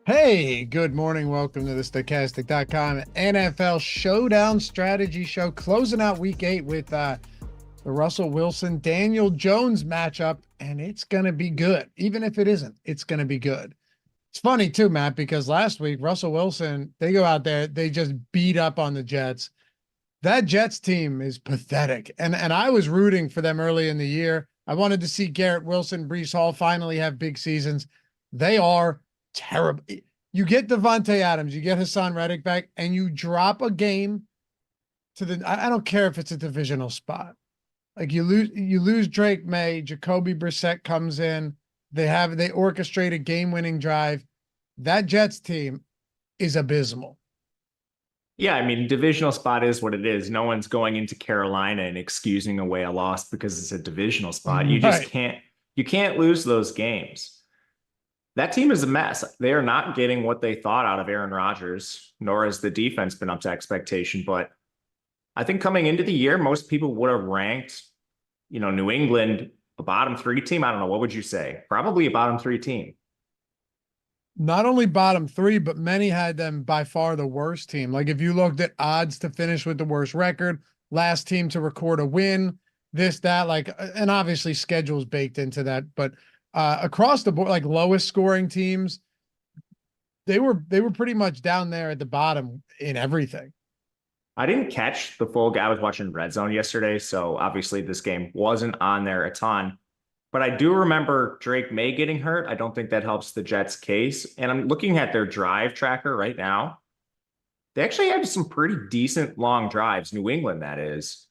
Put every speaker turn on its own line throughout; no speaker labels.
Hey, good morning. Welcome to the Stokastic.com NFL Showdown Strategy Show, closing out week 8 with the Russell Wilson Daniel Jones matchup, and it's going to be good. Even if it isn't, it's going to be good. It's funny too, Matt, because last week Russell Wilson, they go out there, they just beat up on the Jets. That Jets team is pathetic. And I was rooting for them early in the year. I wanted to see Garrett Wilson, Breece Hall finally have big seasons. They are terrible. You get Devontae Adams, you get Hassan Reddick back, and you drop a game to I don't care if it's a divisional spot. Like you lose Drake May, Jacoby Brissett comes in, they orchestrate a game-winning drive. That Jets team is abysmal.
Yeah, I mean, divisional spot is what it is. No one's going into Carolina and excusing away a loss because it's a divisional spot. You just
Right.
can't lose those games. That team is a mess. They are not getting what they thought out of Aaron Rodgers, nor has the defense been up to expectation. But I think coming into the year, most people would have ranked, New England a bottom 3 team. I don't know. What would you say? Probably a bottom 3 team.
Not only bottom 3, but many had them by far the worst team. Like if you looked at odds to finish with the worst record, last team to record a win, this, that, and obviously schedules baked into that, but across the board, like lowest scoring teams, they were pretty much down there at the bottom in everything.
I didn't catch the full guy. I was watching Red Zone yesterday, so obviously this game wasn't on there a ton. But I do remember Drake May getting hurt. I don't think that helps the Jets' case. And I'm looking at their drive tracker right now. They actually had some pretty decent long drives, New England, that is.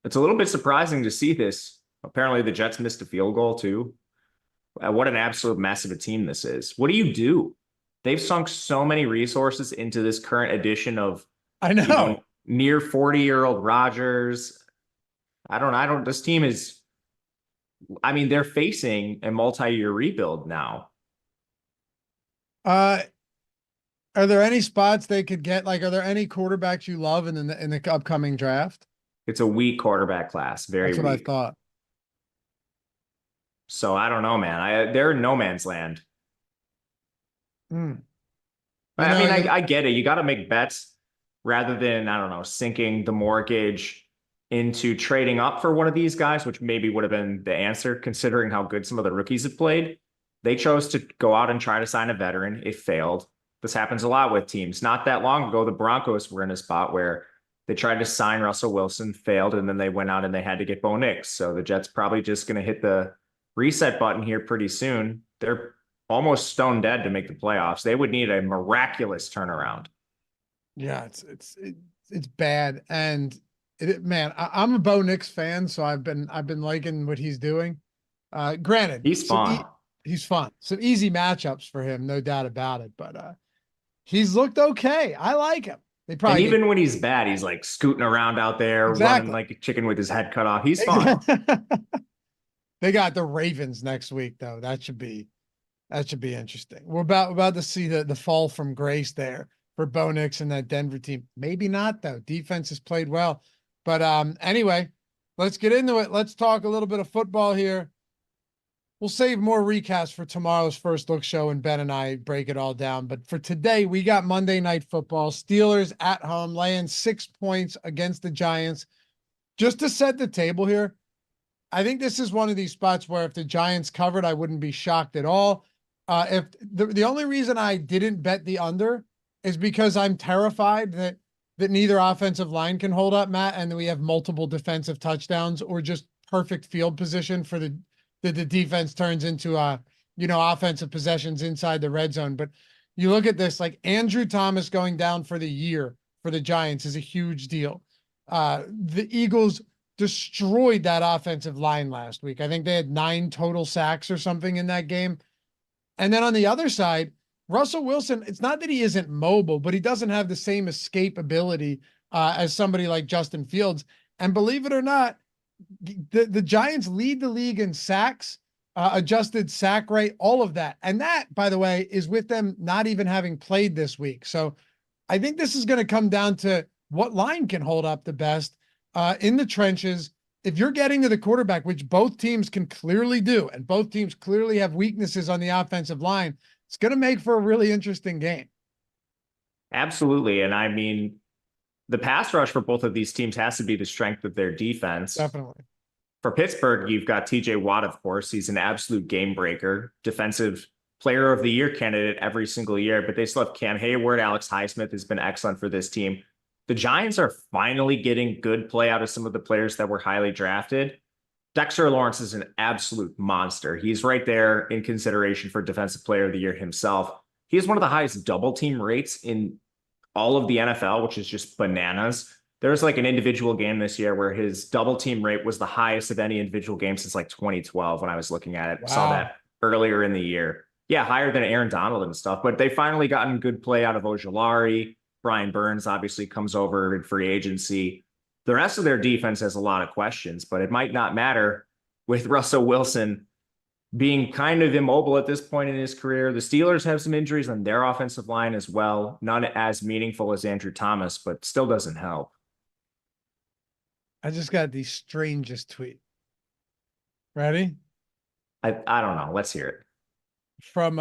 It's a little bit surprising to see this. Apparently, the Jets missed a field goal, too. What an absolute mess of a team this is. What do you do? They've sunk so many resources into this current edition of,
I know.
near 40-year-old Rodgers. This team is, they're facing a multi-year rebuild now.
Are there any spots they could get? Like, are there any quarterbacks you love in the upcoming draft?
It's a weak quarterback class, very
That's what
weak.
I thought.
So I don't know, man. They're in no man's land.
Mm.
I get it. You got to make bets rather than, I don't know, sinking the mortgage into trading up for one of these guys, which maybe would have been the answer considering how good some of the rookies have played. They chose to go out and try to sign a veteran. It failed. This happens a lot with teams. Not that long ago, the Broncos were in a spot where they tried to sign Russell Wilson, failed, and then they went out and they had to get Bo Nix. So the Jets probably just going to hit the reset button here pretty soon. They're almost stone dead to make the playoffs. They would need a miraculous turnaround.
Yeah, it's bad. And man, I'm a Bo Nix fan, so I've been liking what he's doing. Granted,
He's fun.
He's fun. Some easy matchups for him, no doubt about it. But he's looked okay. I like him. They probably
And even when he's bad, he's like scooting around out there, running like a chicken with his head cut off. He's fun.
They got the Ravens next week, though. That should be interesting. We're about to see the fall from grace there for Bo Nix and that Denver team. Maybe not, though. Defense has played well. But anyway, let's get into it. Let's talk a little bit of football here. We'll save more recaps for tomorrow's First Look show, and Ben and I break it all down. But for today, we got Monday Night Football. Steelers at home, laying 6 points against the Giants. Just to set the table here, I think this is one of these spots where if the Giants covered, I wouldn't be shocked at all. If the only reason I didn't bet the under is because I'm terrified that neither offensive line can hold up, Matt, and we have multiple defensive touchdowns or just perfect field position for the defense turns into offensive possessions inside the red zone. But you look at this, like Andrew Thomas going down for the year for the Giants is a huge deal. The Eagles destroyed that offensive line last week. I think they had 9 total sacks or something in that game. And then on the other side, Russell Wilson, it's not that he isn't mobile, but he doesn't have the same escape ability as somebody like Justin Fields. And believe it or not, the Giants lead the league in sacks, adjusted sack rate, all of that. And that, by the way, is with them not even having played this week. So I think this is going to come down to what line can hold up the best in the trenches. If you're getting to the quarterback, which both teams can clearly do, and both teams clearly have weaknesses on the offensive line, It's going to make for a really interesting game.
Absolutely. And I mean, the pass rush for both of these teams has to be the strength of their defense.
Definitely.
For Pittsburgh, you've got TJ Watt, of course. He's an absolute game breaker, defensive player of the year candidate every single year, but they still have Cam Hayward. Alex Highsmith has been excellent for this team. The Giants are finally getting good play out of some of the players that were highly drafted. Dexter Lawrence is an absolute monster. He's right there in consideration for defensive player of the year himself. He has one of the highest double team rates in all of the NFL, which is just bananas. There's like an individual game this year where his double team rate was the highest of any individual game since like 2012 when I was looking at it.
Wow.
Saw that earlier in the year. Yeah, higher than Aaron Donald and stuff, but they finally gotten good play out of Ojulari. Brian Burns obviously comes over in free agency. The rest of their defense has a lot of questions, but it might not matter with Russell Wilson being kind of immobile at this point in his career. The Steelers have some injuries on their offensive line as well. None as meaningful as Andrew Thomas, but still doesn't help.
I just got the strangest tweet. Ready?
I don't know. Let's hear it.
From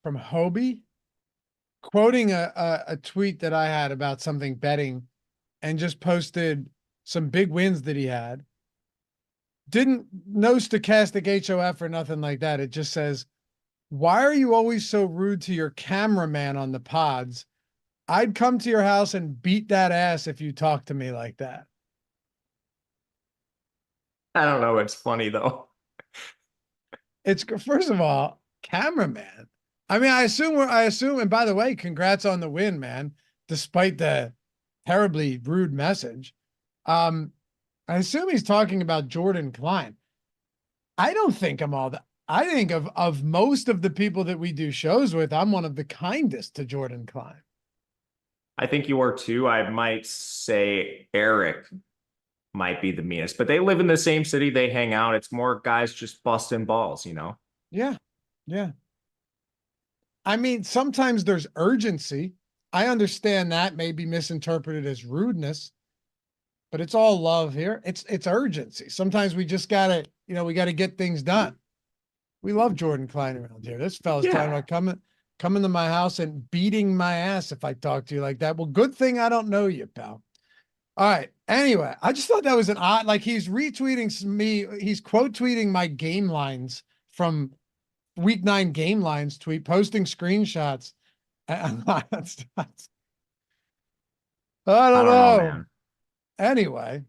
Hobie, quoting a tweet that I had about something betting, and just posted some big wins that he had. No Stokastic HOF or nothing like that. It just says, "Why are you always so rude to your cameraman on the pods? I'd come to your house and beat that ass if you talk to me like that."
I don't know. It's funny though.
It's, first of all, cameraman. I mean, I assume, and by the way, congrats on the win, man, despite the terribly rude message. I assume he's talking about Jordan Klein. I don't think I'm all that. I think of most of the people that we do shows with, I'm one of the kindest to Jordan Klein.
I think you are too. I might say Eric might be the meanest, but they live in the same city. They hang out. It's more guys just busting balls, you know?
Yeah. Yeah. I mean, sometimes there's urgency. I understand that may be misinterpreted as rudeness, but it's all love here. It's urgency. Sometimes we just gotta, we gotta get things done. We love Jordan Klein around here. This fella's talking about coming to my house and beating my ass if I talk to you like that. Well, good thing I don't know you, pal. All right. Anyway, I just thought that was an odd, like he's retweeting me. He's quote tweeting my game lines from week 9 game lines tweet, posting screenshots. I don't know. Man. Anyway,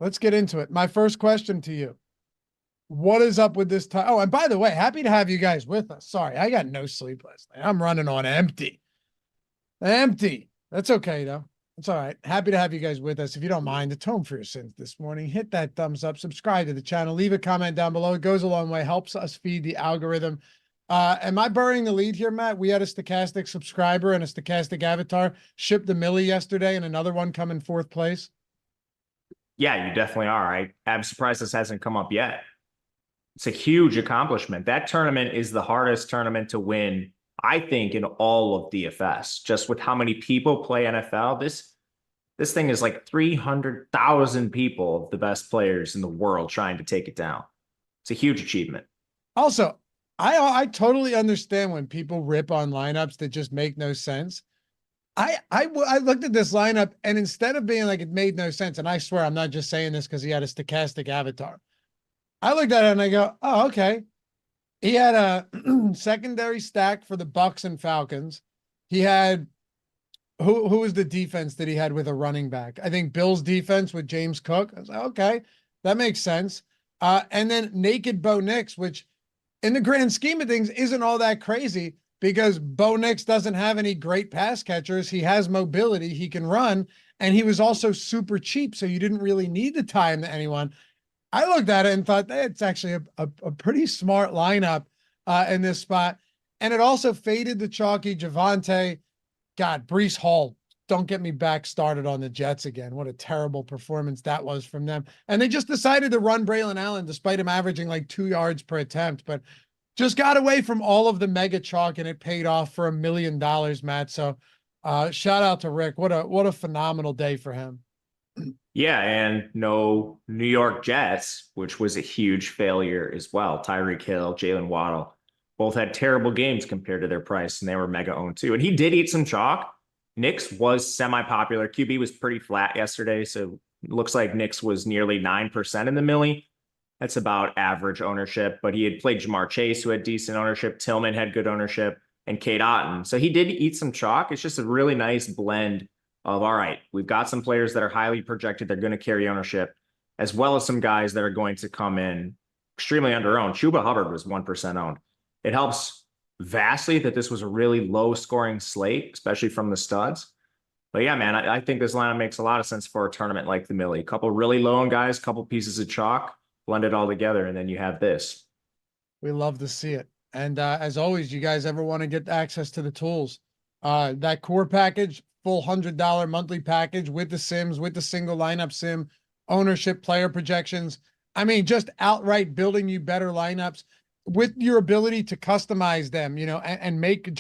let's get into it. My first question to you. What is up with this time? Oh, and by the way, happy to have you guys with us. Sorry, I got no sleep last night. I'm running on empty. That's okay, though. It's all right. Happy to have you guys with us. If you don't mind, atone for your sins this morning. Hit that thumbs up, subscribe to the channel, leave a comment down below. It goes a long way, helps us feed the algorithm. Am I burying the lead here, Matt? We had a Stokastic subscriber and a Stokastic avatar shipped the Millie yesterday, and another one come in 4th place.
Yeah, you definitely are. I'm surprised this hasn't come up yet. It's a huge accomplishment. That tournament is the hardest tournament to win, I think, in all of DFS. Just with how many people play NFL, this thing is like 300,000 people of the best players in the world trying to take it down. It's a huge achievement.
Also, I totally understand when people rip on lineups that just make no sense. I looked at this lineup, and instead of being like it made no sense, and I swear I'm not just saying this because he had a Stokastic avatar. I looked at it and I go, oh, okay. He had a secondary stack for the Bucks and Falcons. He had, who was the defense that he had with a running back? I think Bill's defense with James Cook. I was like, okay, that makes sense. And then naked Bo Nix, which in the grand scheme of things isn't all that crazy because Bo Nix doesn't have any great pass catchers. He has mobility. He can run. And he was also super cheap. So you didn't really need to tie him to anyone. I looked at it and thought it's actually a pretty smart lineup in this spot. And it also faded the chalky Javonte. God, Breece Hall, don't get me back started on the Jets again. What a terrible performance that was from them. And they just decided to run Braylon Allen despite him averaging like 2 yards per attempt, but just got away from all of the mega chalk and it paid off for $1 million, Matt. So shout out to Rick. What a phenomenal day for him.
Yeah, and no New York Jets, which was a huge failure as well. Tyreek Hill, Jalen Waddle, both had terrible games compared to their price, and they were mega owned too. And he did eat some chalk. Knicks was semi-popular. QB was pretty flat yesterday, so it looks like Knicks was nearly 9% in the millie. That's about average ownership, but he had played Jamar Chase, who had decent ownership. Tillman had good ownership, and Kate Otten. So he did eat some chalk. It's just a really nice blend of, all right, we've got some players that are highly projected. They're going to carry ownership, as well as some guys that are going to come in extremely under owned. Chuba Hubbard was 1% owned. It helps vastly that this was a really low scoring slate, especially from the studs. But yeah, man, I think this lineup makes a lot of sense for a tournament like the Millie. A couple really low owned guys, couple pieces of chalk, blend it all together, and then you have this.
We love to see it. And as always, you guys ever want to get access to the tools, that core package, full $100 monthly package with the sims, with the single lineup sim, ownership, player projections. I mean, just outright building you better lineups with your ability to customize them, and make,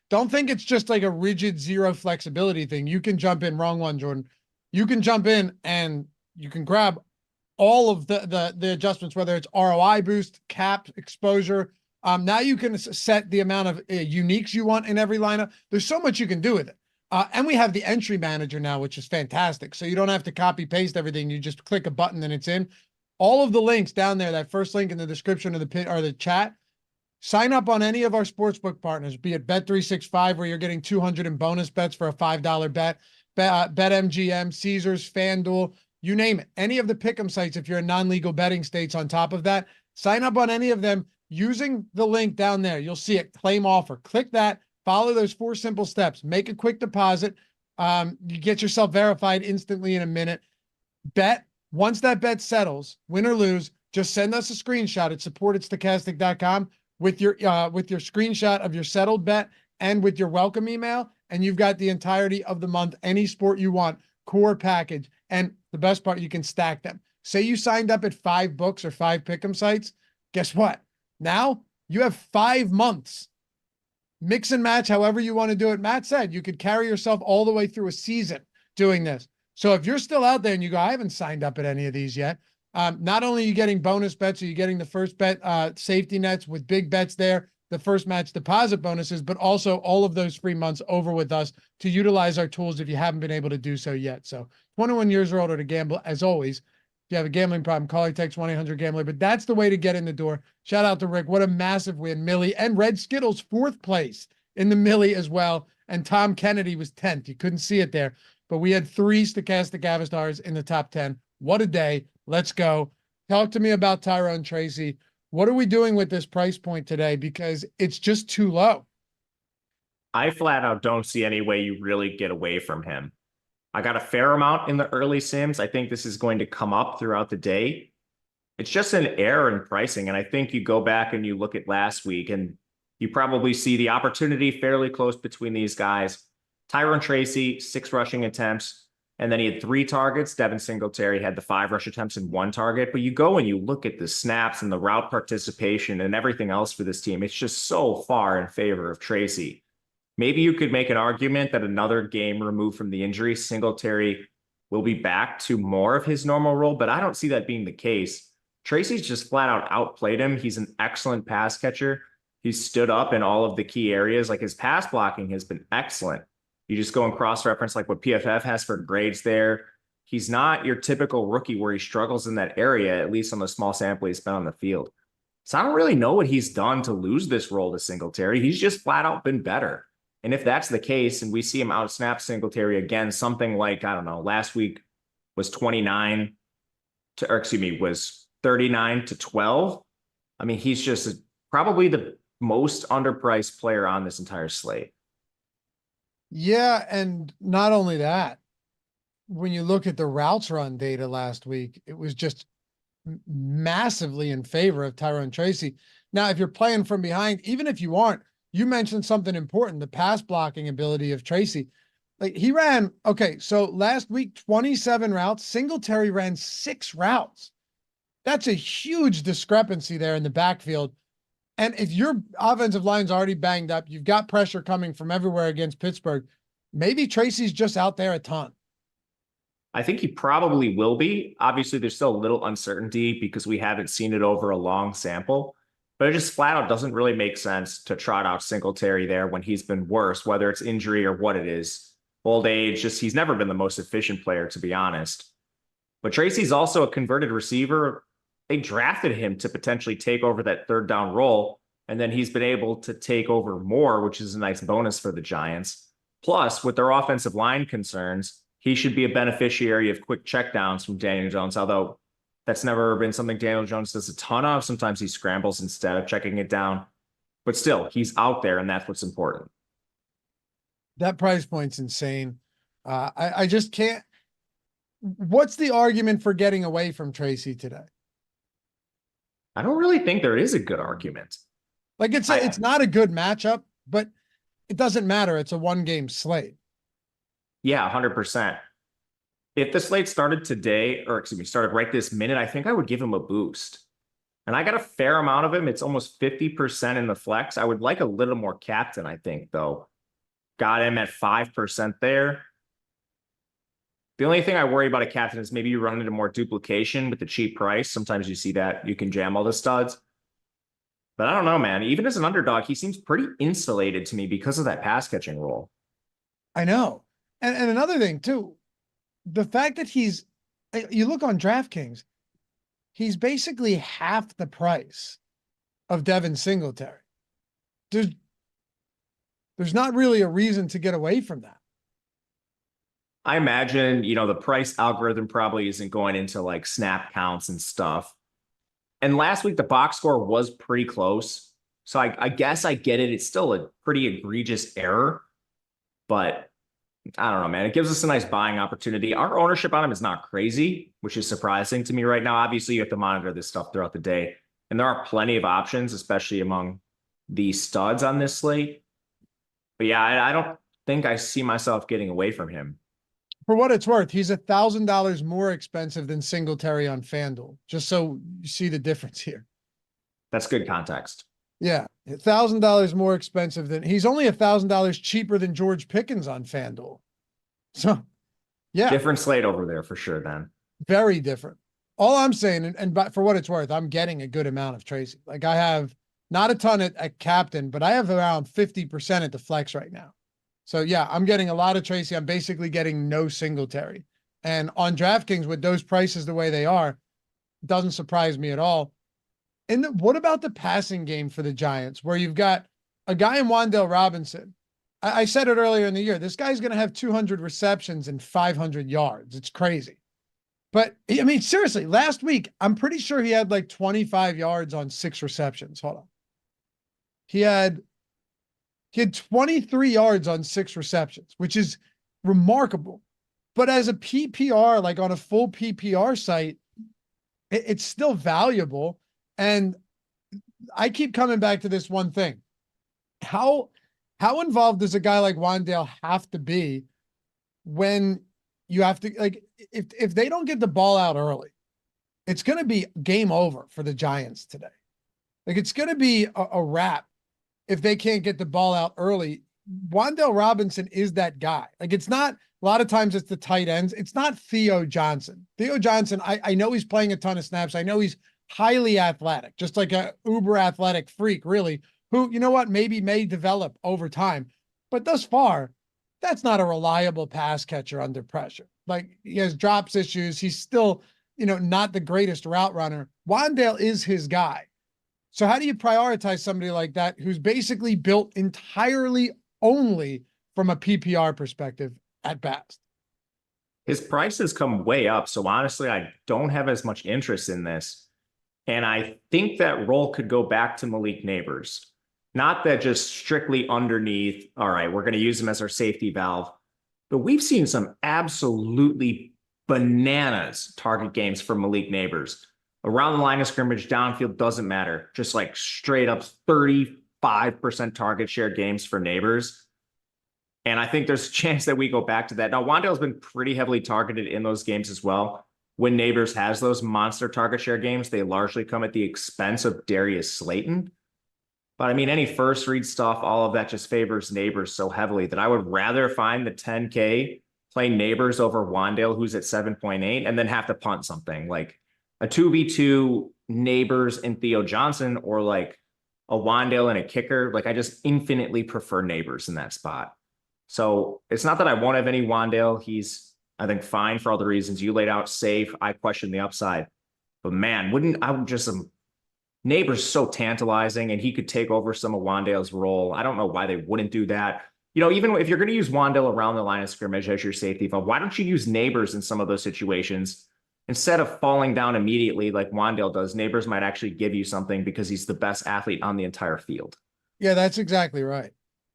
don't think it's just like a rigid zero flexibility thing. You can jump in, wrong one, Jordan. You can jump in and you can grab all of the adjustments, whether it's ROI boost, cap, exposure. Now you can set the amount of uniques you want in every lineup. There's so much you can do with it. And we have the entry manager now, which is fantastic. So you don't have to copy paste everything. You just click a button and it's in. All of the links down there, that first link in the description of the pin or the chat, sign up on any of our sportsbook partners, be it Bet365, where you're getting 200 in bonus bets for a $5 bet, BetMGM, Caesars, FanDuel, you name it. Any of the pick'em sites, if you're in non-legal betting states on top of that, sign up on any of them using the link down there. You'll see it, claim offer. Click that, follow those 4 simple steps, make a quick deposit. You get yourself verified instantly in a minute. Bet, once that bet settles, win or lose, just send us a screenshot at support@stokastic.com with your screenshot of your settled bet and with your welcome email, and you've got the entirety of the month, any sport you want, core package. And the best part, you can stack them. Say you signed up at 5 books or 5 pick'em sites. Guess what? Now you have 5 months. Mix and match however you want to do it. Matt said you could carry yourself all the way through a season doing this. So if you're still out there and you go, I haven't signed up at any of these yet, not only are you getting bonus bets, are you getting the first bet safety nets with big bets there, the first match deposit bonuses, but also all of those free months over with us to utilize our tools if you haven't been able to do so yet. So 21 years or older to gamble. As always, if you have a gambling problem, call or text 1-800-GAMBLER. But that's the way to get in the door. Shout out to Rick. What a massive win. Millie and Red Skittles 4th place in the Millie as well. And Tom Kennedy was 10th. You couldn't see it there. But we had 3 Stokastic Avastars in the top 10. What a day. Let's go. Talk to me about Tyrone Tracy. What are we doing with this price point today? Because it's just too low.
I flat out don't see any way you really get away from him. I got a fair amount in the early sims. I think this is going to come up throughout the day. It's just an error in pricing. And I think you go back and you look at last week and you probably see the opportunity fairly close between these guys. Tyrone Tracy, 6 rushing attempts, and then he had 3 targets. Devin Singletary had the 5 rush attempts and 1 target. But you go and you look at the snaps and the route participation and everything else for this team. It's just so far in favor of Tracy. Maybe you could make an argument that another game removed from the injury, Singletary will be back to more of his normal role, but I don't see that being the case. Tracy's just flat out outplayed him. He's an excellent pass catcher. He's stood up in all of the key areas. Like his pass blocking has been excellent. You just go and cross-reference like what PFF has for grades there. He's not your typical rookie where he struggles in that area, at least on the small sample he's spent on the field. So I don't really know what he's done to lose this role to Singletary. He's just flat out been better. And if that's the case, and we see him out-snap Singletary again, something like, I don't know, last week was 39 to, or excuse me, was 39 to 12. I mean, he's just probably the most underpriced player on this entire slate.
Yeah, and not only that, when you look at the routes run data last week, it was just massively in favor of Tyrone Tracy. Now, if you're playing from behind, even if you aren't, you mentioned something important, the pass blocking ability of Tracy. Like he ran, okay, so last week, 27 routes, Singletary ran 6 routes. That's a huge discrepancy there in the backfield. And if your offensive line's already banged up, you've got pressure coming from everywhere against Pittsburgh, maybe Tracy's just out there a ton.
I think he probably will be. Obviously, there's still a little uncertainty because we haven't seen it over a long sample, but it just flat out doesn't really make sense to trot out Singletary there when he's been worse, whether it's injury or what it is. Old age, just he's never been the most efficient player, to be honest. But Tracy's also a converted receiver. They drafted him to potentially take over that third down role, and then he's been able to take over more, which is a nice bonus for the Giants. Plus, with their offensive line concerns, he should be a beneficiary of quick checkdowns from Daniel Jones, although that's never been something Daniel Jones does a ton of. Sometimes he scrambles instead of checking it down. But still, he's out there, and that's what's important.
That price point's insane. I just can't. What's the argument for getting away from Tracy today?
I don't really think there is a good argument.
Like it's not a good matchup, but it doesn't matter. It's a 1-game slate.
Yeah, 100%. If the slate started today, or excuse me, started right this minute, I think I would give him a boost. And I got a fair amount of him. It's almost 50% in the flex. I would like a little more captain, I think, though. Got him at 5% there. The only thing I worry about a captain is maybe you run into more duplication with the cheap price. Sometimes you see that. You can jam all the studs. But I don't know, man. Even as an underdog, he seems pretty insulated to me because of that pass catching role.
I know. And another thing, too, the fact that you look on DraftKings, he's basically half the price of Devin Singletary. There's not really a reason to get away from that.
I imagine, the price algorithm probably isn't going into like snap counts and stuff. And last week, the box score was pretty close. So I guess I get it. It's still a pretty egregious error, but I don't know, man. It gives us a nice buying opportunity. Our ownership on him is not crazy, which is surprising to me right now. Obviously, you have to monitor this stuff throughout the day. And there are plenty of options, especially among the studs on this slate. But yeah, I don't think I see myself getting away from him.
For what it's worth, he's $1,000 more expensive than Singletary on FanDuel, just so you see the difference here.
That's good context.
Yeah, $1,000 more expensive than he's only $1,000 cheaper than George Pickens on FanDuel. So, yeah,
different slate over there for sure. Then
very different. All I'm saying, and for what it's worth, I'm getting a good amount of Tracy. Like I have not a ton at captain, but I have around 50% at the flex right now. So yeah, I'm getting a lot of Tracy. I'm basically getting no Singletary. And on DraftKings with those prices the way they are, doesn't surprise me at all. And what about the passing game for the Giants, where you've got a guy in Wan'Dale Robinson? I said it earlier in the year. This guy's going to have 200 receptions and 500 yards. It's crazy. But I mean, seriously, last week, I'm pretty sure he had like 25 yards on 6 receptions. Hold on. He had 23 yards on 6 receptions, which is remarkable. But as a PPR, like on a full PPR site, it's still valuable. And I keep coming back to this one thing. How involved does a guy like Wan'Dale have to be when you have to, like, if they don't get the ball out early, it's going to be game over for the Giants today. Like, it's going to be a wrap if they can't get the ball out early. Wan'Dale Robinson is that guy. Like, it's not, a lot of times it's the tight ends. It's not Theo Johnson. Theo Johnson, I know he's playing a ton of snaps. I know he's highly athletic, just like a uber athletic freak, really, who, you know what, maybe may develop over time. But thus far, that's not a reliable pass catcher under pressure. Like, he has drops issues. He's still, not the greatest route runner. Wan'Dale is his guy. So how do you prioritize somebody like that who's basically built entirely only from a PPR perspective at best?
His price has come way up. So honestly, I don't have as much interest in this. And I think that role could go back to Malik Neighbors. Not that just strictly underneath, all right, we're going to use him as our safety valve. But we've seen some absolutely bananas target games from Malik Neighbors. Around the line of scrimmage, downfield, doesn't matter. Just like straight up 35% target share games for Neighbors. And I think there's a chance that we go back to that. Now, Wan'Dale's been pretty heavily targeted in those games as well. When Neighbors has those monster target share games, they largely come at the expense of Darius Slayton. But I mean, any first read stuff, all of that just favors Neighbors so heavily that I would rather find the 10K play Neighbors over Wandale, who's at 7.8, and then have to punt something like a 2v2 Neighbors and Theo Johnson, or like a Wandale and a kicker. Like, I just infinitely prefer Neighbors in that spot. So it's not that I won't have any Wandale. He's, I think, fine for all the reasons you laid out. Safe. I question the upside. But man, Neighbors so tantalizing, and he could take over some of Wandale's role. I don't know why they wouldn't do that. You know, even if you're going to use Wandale around the line of scrimmage as your safety valve, why don't you use Neighbors in some of those situations? Instead of falling down immediately like Wandale does, Neighbors might actually give you something because he's the best athlete on the entire field.
Yeah, that's exactly right.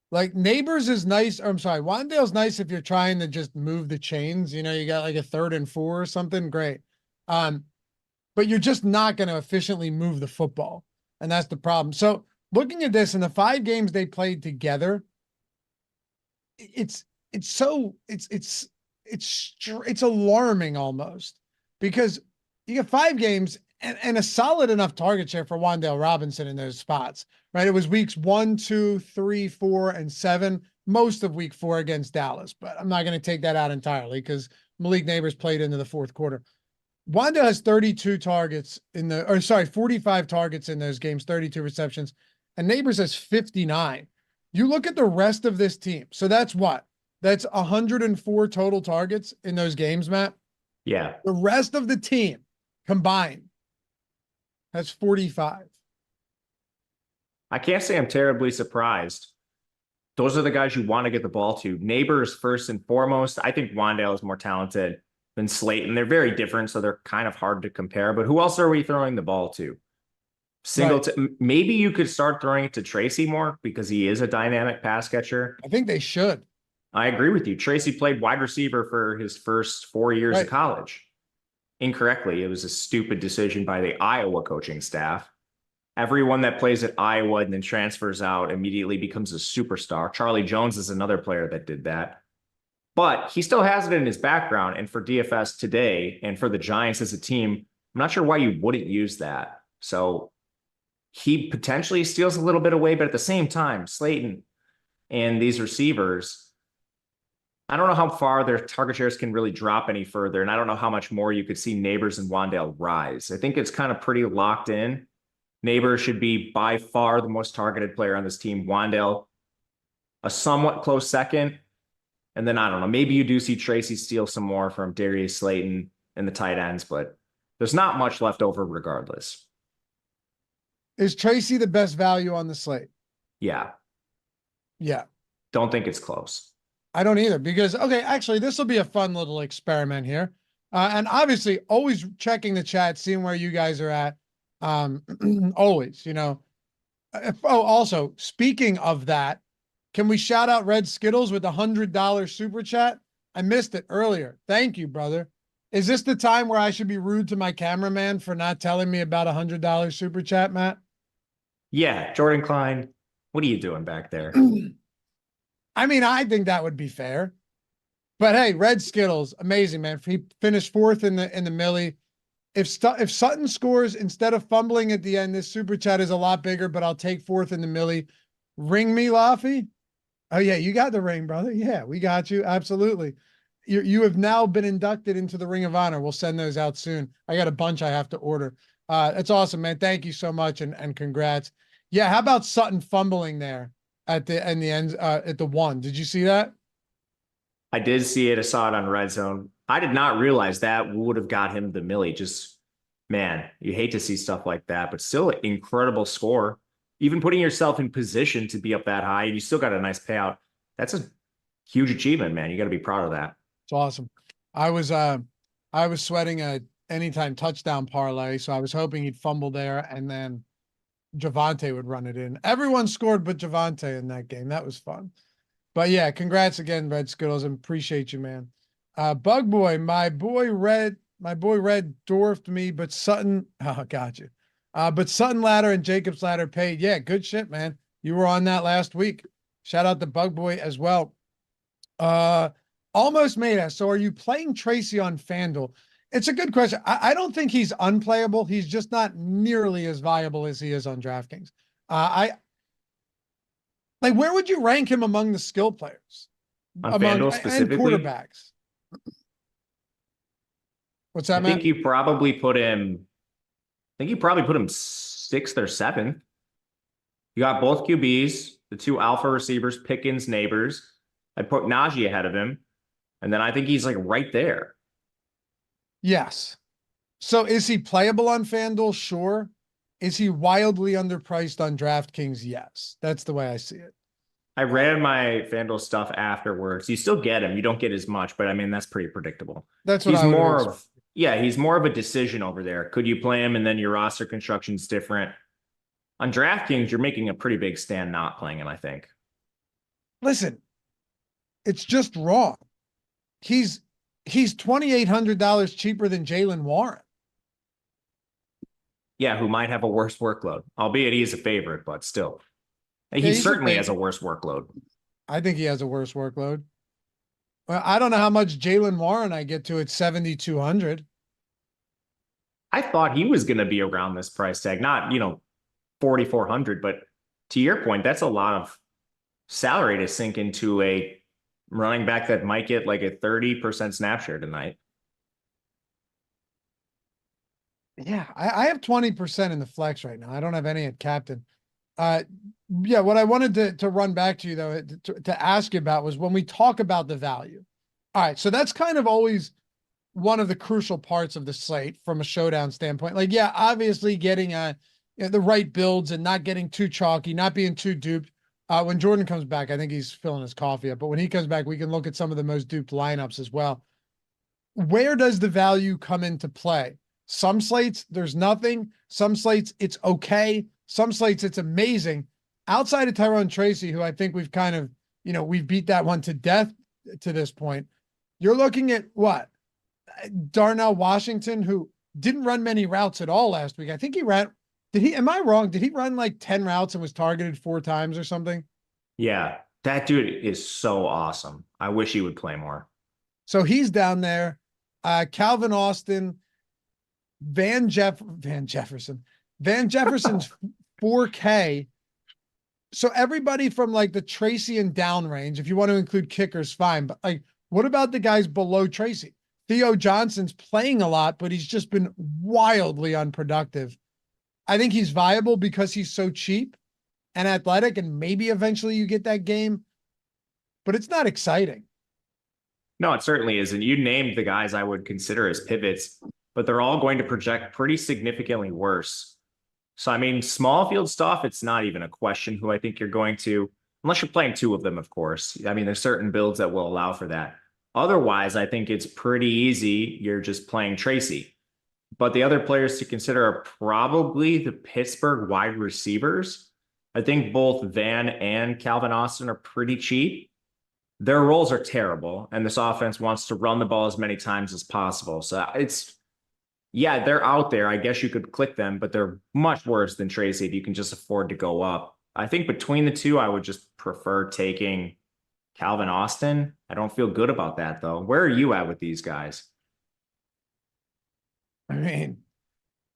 Like, Neighbors is nice. Or, I'm sorry, Wandale's nice if you're trying to just move the chains. You know, you got like a 3rd and 4 or something. Great. But you're just not going to efficiently move the football. And that's the problem. So looking at this, in the 5 games they played together, it's alarming almost, because you get 5 games and a solid enough target share for Wandale Robinson in those spots, right? It was weeks 1, 2, 3, 4, and 7, most of week 4 against Dallas, but I'm not going to take that out entirely because Malik Neighbors played into the 4th quarter. Wandale has 32 targets 45 targets in those games, 32 receptions, and Neighbors has 59. You look at the rest of this team. So that's what? That's 104 total targets in those games, Matt.
Yeah.
The rest of the team combined has 45.
I can't say I'm terribly surprised. Those are the guys you want to get the ball to. Neighbors first and foremost. I think Wandale is more talented than Slayton. They're very different, so they're kind of hard to compare. But who else are we throwing the ball to? Singleton. Maybe you could start throwing it to Tracy more because he is a dynamic pass catcher.
I think they should.
I agree with you. Tracy played wide receiver for his first 4 years of college. Incorrectly. It was a stupid decision by the Iowa coaching staff. Everyone that plays at Iowa and then transfers out immediately becomes a superstar. Charlie Jones is another player that did that. But he still has it in his background. And for DFS today and for the Giants as a team, I'm not sure why you wouldn't use that. So he potentially steals a little bit away, but at the same time, Slayton and these receivers, I don't know how far their target shares can really drop any further. And I don't know how much more you could see Neighbors and Wandale rise. I think it's kind of pretty locked in. Neighbors should be by far the most targeted player on this team. Wandale, a somewhat close second. And then, I don't know, maybe you do see Tracy steal some more from Darius Slayton and the tight ends, but there's not much left over regardless.
Is Tracy the best value on the slate?
Yeah.
Yeah.
Don't think it's close.
I don't either, because, okay, actually, this will be a fun little experiment here. And obviously, always checking the chat, seeing where you guys are at. Always, you know. Also, speaking of that, can we shout out Red Skittles with $100 super chat? I missed it earlier. Thank you, brother. Is this the time where I should be rude to my cameraman for not telling me about $100 super chat, Matt?
Yeah, Jordan Klein, what are you doing back there?
I mean, I think that would be fair. But hey, Red Skittles, amazing, man. He finished 4th in the Millie. If Sutton scores instead of fumbling at the end, this super chat is a lot bigger, but I'll take 4th in the Millie. Ring me, Laffy. Oh yeah, you got the ring, brother. Yeah, we got you. Absolutely. You have now been inducted into the Ring of Honor. We'll send those out soon. I got a bunch I have to order. That's awesome, man. Thank you so much, and congrats. Yeah, how about Sutton fumbling there at the end at the 1? Did you see that?
I did see it. I saw it on Red Zone. I did not realize that would have got him the Millie. Just, man, you hate to see stuff like that, but still an incredible score. Even putting yourself in position to be up that high, and you still got a nice payout. That's a huge achievement, man. You got to be proud of that.
It's awesome. I was sweating a anytime touchdown parlay, so I was hoping he'd fumble there, and then Javonte would run it in. Everyone scored but Javonte in that game. That was fun. But yeah, congrats again, Red Skittles, and appreciate you, man. Bug Boy, my boy Red dwarfed me, but Sutton, got you. But Sutton ladder and Jacob's ladder paid. Yeah, good shit, man. You were on that last week. Shout out to Bug Boy as well. Almost made us. So are you playing Tracy on FanDuel? It's a good question. I don't think he's unplayable. He's just not nearly as viable as he is on DraftKings. Where would you rank him among the skill players?
On FanDuel specifically?
And quarterbacks. What's that,
I
Matt?
think you probably put him. I think you probably put him sixth or seventh. You got both QBs, the two alpha receivers, Pickens, Neighbors. I put Najee ahead of him, and then I think he's like right there.
Yes. So is he playable on FanDuel? Sure. Is he wildly underpriced on DraftKings? Yes. That's the way I see it.
I ran my FanDuel stuff afterwards. You still get him. You don't get as much, but I mean, that's pretty predictable.
That's what
He's
I would
more
expect.
of, yeah, he's more of a decision over there. Could you play him and then your roster construction's different? On DraftKings, you're making a pretty big stand not playing him, I think.
Listen, it's just wrong. He's $2,800 cheaper than Jaylen Warren.
Yeah, who might have a worse workload, albeit he's a favorite, but still.
Yeah,
He certainly has a worse workload.
I think he has a worse workload. Well, I don't know how much Jaylen Warren I get to at 7,200.
I thought he was going to be around this price tag, not, 4,400, but to your point, that's a lot of salary to sink into a running back that might get like a 30% snap share tonight.
Yeah, I have 20% in the flex right now. I don't have any at captain. Yeah, what I wanted to run back to you though, to ask you about was when we talk about the value. All right, so that's kind of always one of the crucial parts of the slate from a showdown standpoint. Like, yeah, obviously getting the right builds and not getting too chalky, not being too duped. When Jordan comes back, I think he's filling his coffee up, but when he comes back, we can look at some of the most duped lineups as well. Where does the value come into play? Some slates, there's nothing. Some slates, it's okay. Some slates, it's amazing. Outside of Tyrone Tracy, who I think we've kind of, we've beat that one to death to this point. You're looking at what? Darnell Washington, who didn't run many routes at all last week. I think he ran, am I wrong? Did he run like 10 routes and was targeted 4 times or something?
Yeah, that dude is so awesome. I wish he would play more.
So he's down there. Calvin Austin, Van Jefferson's 4K. So everybody from like the Tracy and down range, if you want to include kickers, fine. But like, what about the guys below Tracy? Theo Johnson's playing a lot, but he's just been wildly unproductive. I think he's viable because he's so cheap and athletic, and maybe eventually you get that game, but it's not exciting.
No, it certainly isn't. You named the guys I would consider as pivots, but they're all going to project pretty significantly worse. So, I mean, small field stuff, it's not even a question who I think you're going to, unless you're playing 2 of them, of course. I mean, there's certain builds that will allow for that. Otherwise, I think it's pretty easy. You're just playing Tracy. But the other players to consider are probably the Pittsburgh wide receivers. I think both Van and Calvin Austin are pretty cheap. Their roles are terrible, and this offense wants to run the ball as many times as possible. So yeah, they're out there. I guess you could click them, but they're much worse than Tracy if you can just afford to go up. I think between the two, I would just prefer taking Calvin Austin. I don't feel good about that, though. Where are you at with these guys?
I mean,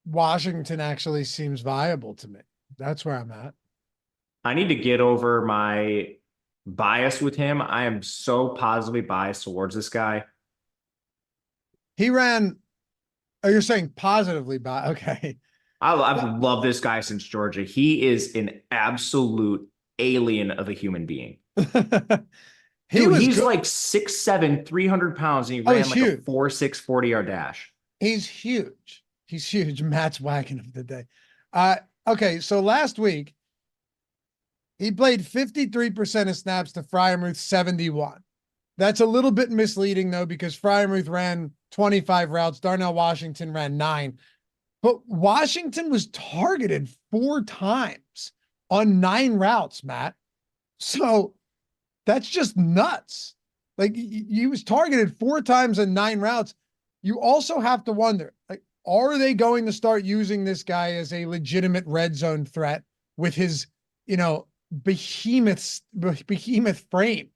Washington actually seems viable to me. That's where I'm at.
I need to get over my bias with him. I am so positively biased towards this guy.
He ran. Oh, you're saying positively okay.
I've loved this guy since Georgia. He is an absolute alien of a human being. He's like 6'7", 300 pounds, and he ran like a 4.6 40-yard dash.
He's huge. He's huge. Matt's wagging of the day. Okay, so last week, he played 53% of snaps to Freiermuth 71. That's a little bit misleading, though, because Freiermuth ran 25 routes. Darnell Washington ran 9. But Washington was targeted 4 times on 9 routes, Matt. So that's just nuts. Like, he was targeted 4 times on 9 routes. You also have to wonder, like, are they going to start using this guy as a legitimate red zone threat with his, behemoth frame?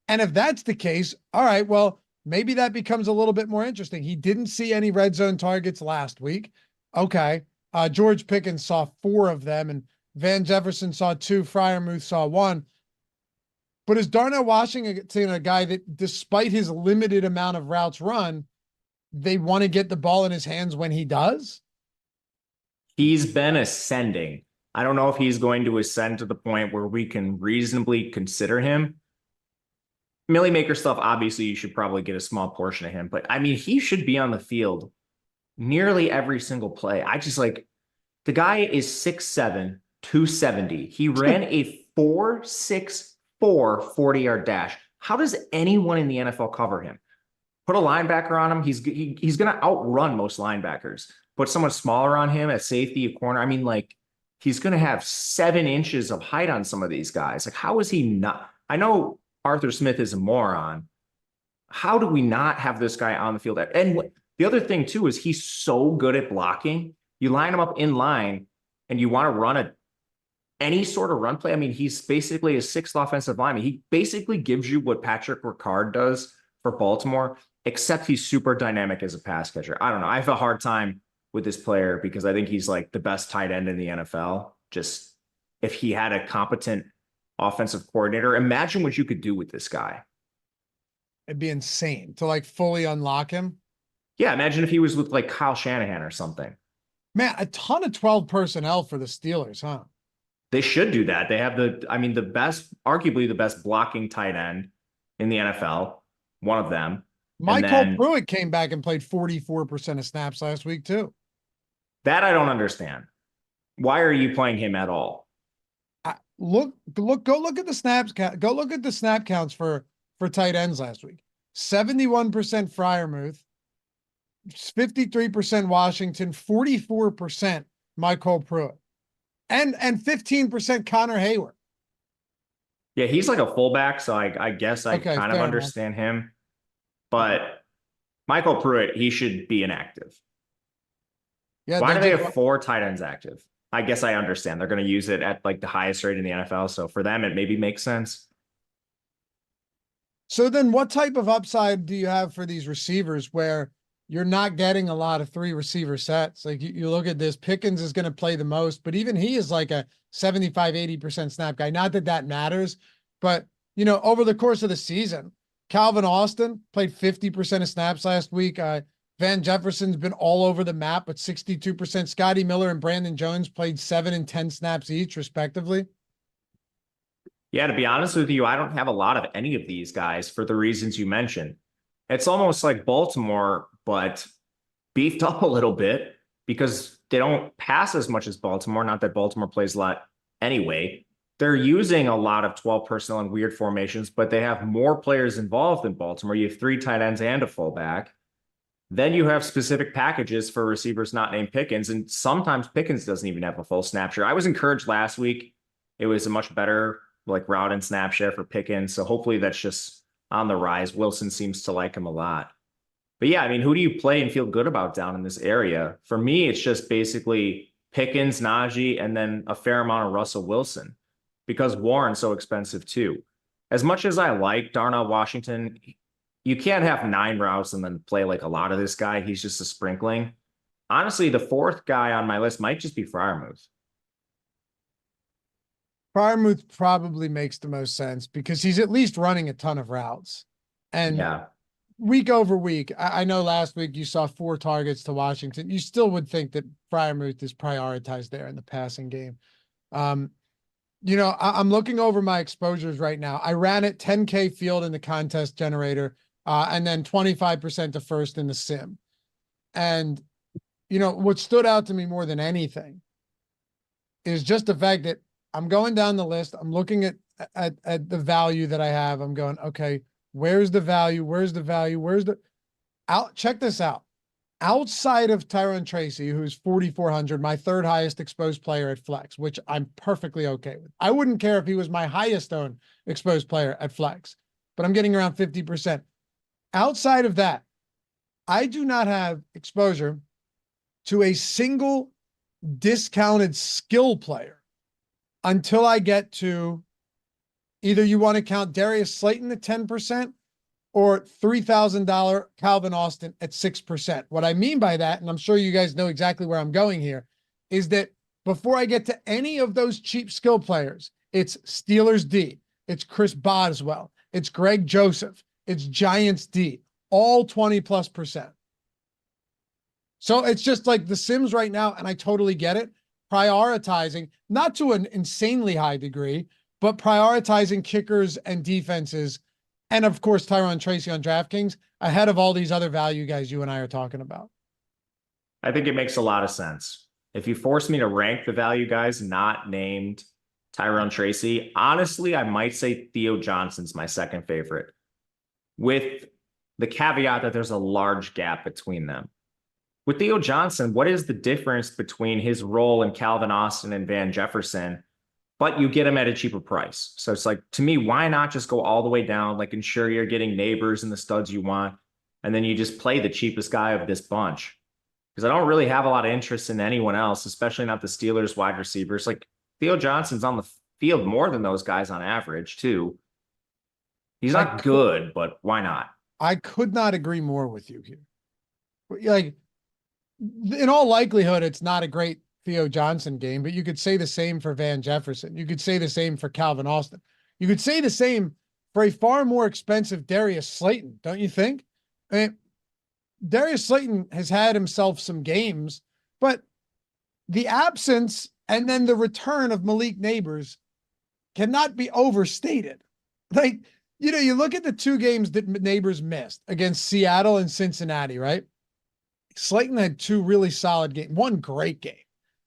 And if that's the case, all right, well, maybe that becomes a little bit more interesting. He didn't see any red zone targets last week. Okay. George Pickens saw 4 of them, and Van Jefferson saw 2, Freiermuth saw 1. But is Darnell Washington a guy that, despite his limited amount of routes run, they want to get the ball in his hands when he does?
He's been ascending. I don't know if he's going to ascend to the point where we can reasonably consider him. Millie Maker stuff, obviously, you should probably get a small portion of him, but I mean, he should be on the field nearly every single play. I just like the guy is 6'7, 270. He ran a 4.64 40-yard dash. How does anyone in the NFL cover him? Put a linebacker on him. He's going to outrun most linebackers. Put someone smaller on him at safety, a corner. I mean, like, he's going to have 7 inches of height on some of these guys. Like, how is he not? I know Arthur Smith is a moron. How do we not have this guy on the field? And the other thing, too, is he's so good at blocking. You line him up in line and you want to run any sort of run play. I mean, he's basically a 6th offensive lineman. He basically gives you what Patrick Ricard does for Baltimore, except he's super dynamic as a pass catcher. I don't know. I have a hard time with this player because I think he's like the best tight end in the NFL. Just if he had a competent offensive coordinator, imagine what you could do with this guy.
It'd be insane to like fully unlock him.
Yeah, imagine if he was with like Kyle Shanahan or something.
Man, a ton of 12 personnel for the Steelers, huh?
They should do that. They have the best, arguably the best blocking tight end in the NFL. One of them.
Michael Pruitt came back and played 44% of snaps last week too.
That I don't understand. Why are you playing him at all?
Go look at the snaps. Go look at the snap counts for tight ends last week. 71% Freiermuth, 53% Washington, 44% Michael Pruitt, and 15% Connor Hayward.
Yeah, he's like a fullback, so I guess I kind of understand him. But Michael Pruitt, he should be inactive. Yeah, why do they have 4 tight ends active? I guess I understand. They're going to use it at like the highest rate in the NFL. So for them, it maybe makes sense.
So then what type of upside do you have for these receivers where you're not getting a lot of 3 receiver sets? Like you look at this, Pickens is going to play the most, but even he is like a 75, 80% snap guy. Not that that matters, but you know, over the course of the season, Calvin Austin played 50% of snaps last week. Van Jefferson's been all over the map, but 62%. Scotty Miller and Brandon Jones played 7 and 10 snaps each, respectively.
Yeah, to be honest with you, I don't have a lot of any of these guys for the reasons you mentioned. It's almost like Baltimore, but beefed up a little bit because they don't pass as much as Baltimore. Not that Baltimore plays a lot anyway. They're using a lot of 12 personnel and weird formations, but they have more players involved than Baltimore. You have 3 tight ends and a fullback. Then you have specific packages for receivers not named Pickens, and sometimes Pickens doesn't even have a full snap share. I was encouraged last week. It was a much better like route and snap share for Pickens, so hopefully that's just on the rise. Wilson seems to like him a lot. But yeah, I mean, who do you play and feel good about down in this area? For me, it's just basically Pickens, Najee, and then a fair amount of Russell Wilson because Warren's so expensive too. As much as I like Darnell Washington, you can't have 9 routes and then play like a lot of this guy. He's just a sprinkling. Honestly, the 4th guy on my list might just be Freiermuth.
Freiermuth probably makes the most sense because he's at least running a ton of routes. And yeah, week over week, I know last week you saw 4 targets to Washington. You still would think that Freiermuth is prioritized there in the passing game. You know, I'm looking over my exposures right now. I ran it 10K field in the contest generator. And then 25% to first in the sim. And, you know, what stood out to me more than anything is just the fact that I'm going down the list. I'm looking at the value that I have. I'm going, okay, where's the value? Where's the value? Check this out. Outside of Tyrone Tracy, who's 4,400, my 3rd highest exposed player at flex, which I'm perfectly okay with. I wouldn't care if he was my highest owned exposed player at flex, but I'm getting around 50%. Outside of that, I do not have exposure to a single discounted skill player until I get to either you want to count Darius Slayton at 10% or $3,000 Calvin Austin at 6%. What I mean by that, and I'm sure you guys know exactly where I'm going here, is that before I get to any of those cheap skill players, it's Steelers D, it's Chris Boswell, it's Greg Joseph, it's Giants D, all 20+%. So it's just like the Sims right now, and I totally get it, prioritizing, not to an insanely high degree, but prioritizing kickers and defenses, and of course Tyrone Tracy on DraftKings ahead of all these other value guys you and I are talking about.
I think it makes a lot of sense. If you force me to rank the value guys not named Tyrone Tracy, honestly, I might say Theo Johnson's my second favorite, with the caveat that there's a large gap between them. With Theo Johnson, what is the difference between his role in Calvin Austin and Van Jefferson? But you get him at a cheaper price. So it's like, to me, why not just go all the way down? Like, ensure you're getting neighbors and the studs you want, and then you just play the cheapest guy of this bunch. Because I don't really have a lot of interest in anyone else, especially not the Steelers wide receivers. Like, Theo Johnson's on the field more than those guys on average, too. He's not good, but why not?
I could not agree more with you here. Like, in all likelihood, it's not a great Theo Johnson game, but you could say the same for Van Jefferson. You could say the same for Calvin Austin. You could say the same for a far more expensive Darius Slayton, don't you think? I mean, Darius Slayton has had himself some games, but the absence and then the return of Malik Neighbors cannot be overstated. Like, you know, you look at the two games that Neighbors missed against Seattle and Cincinnati, right? Slayton had two really solid games, one great game.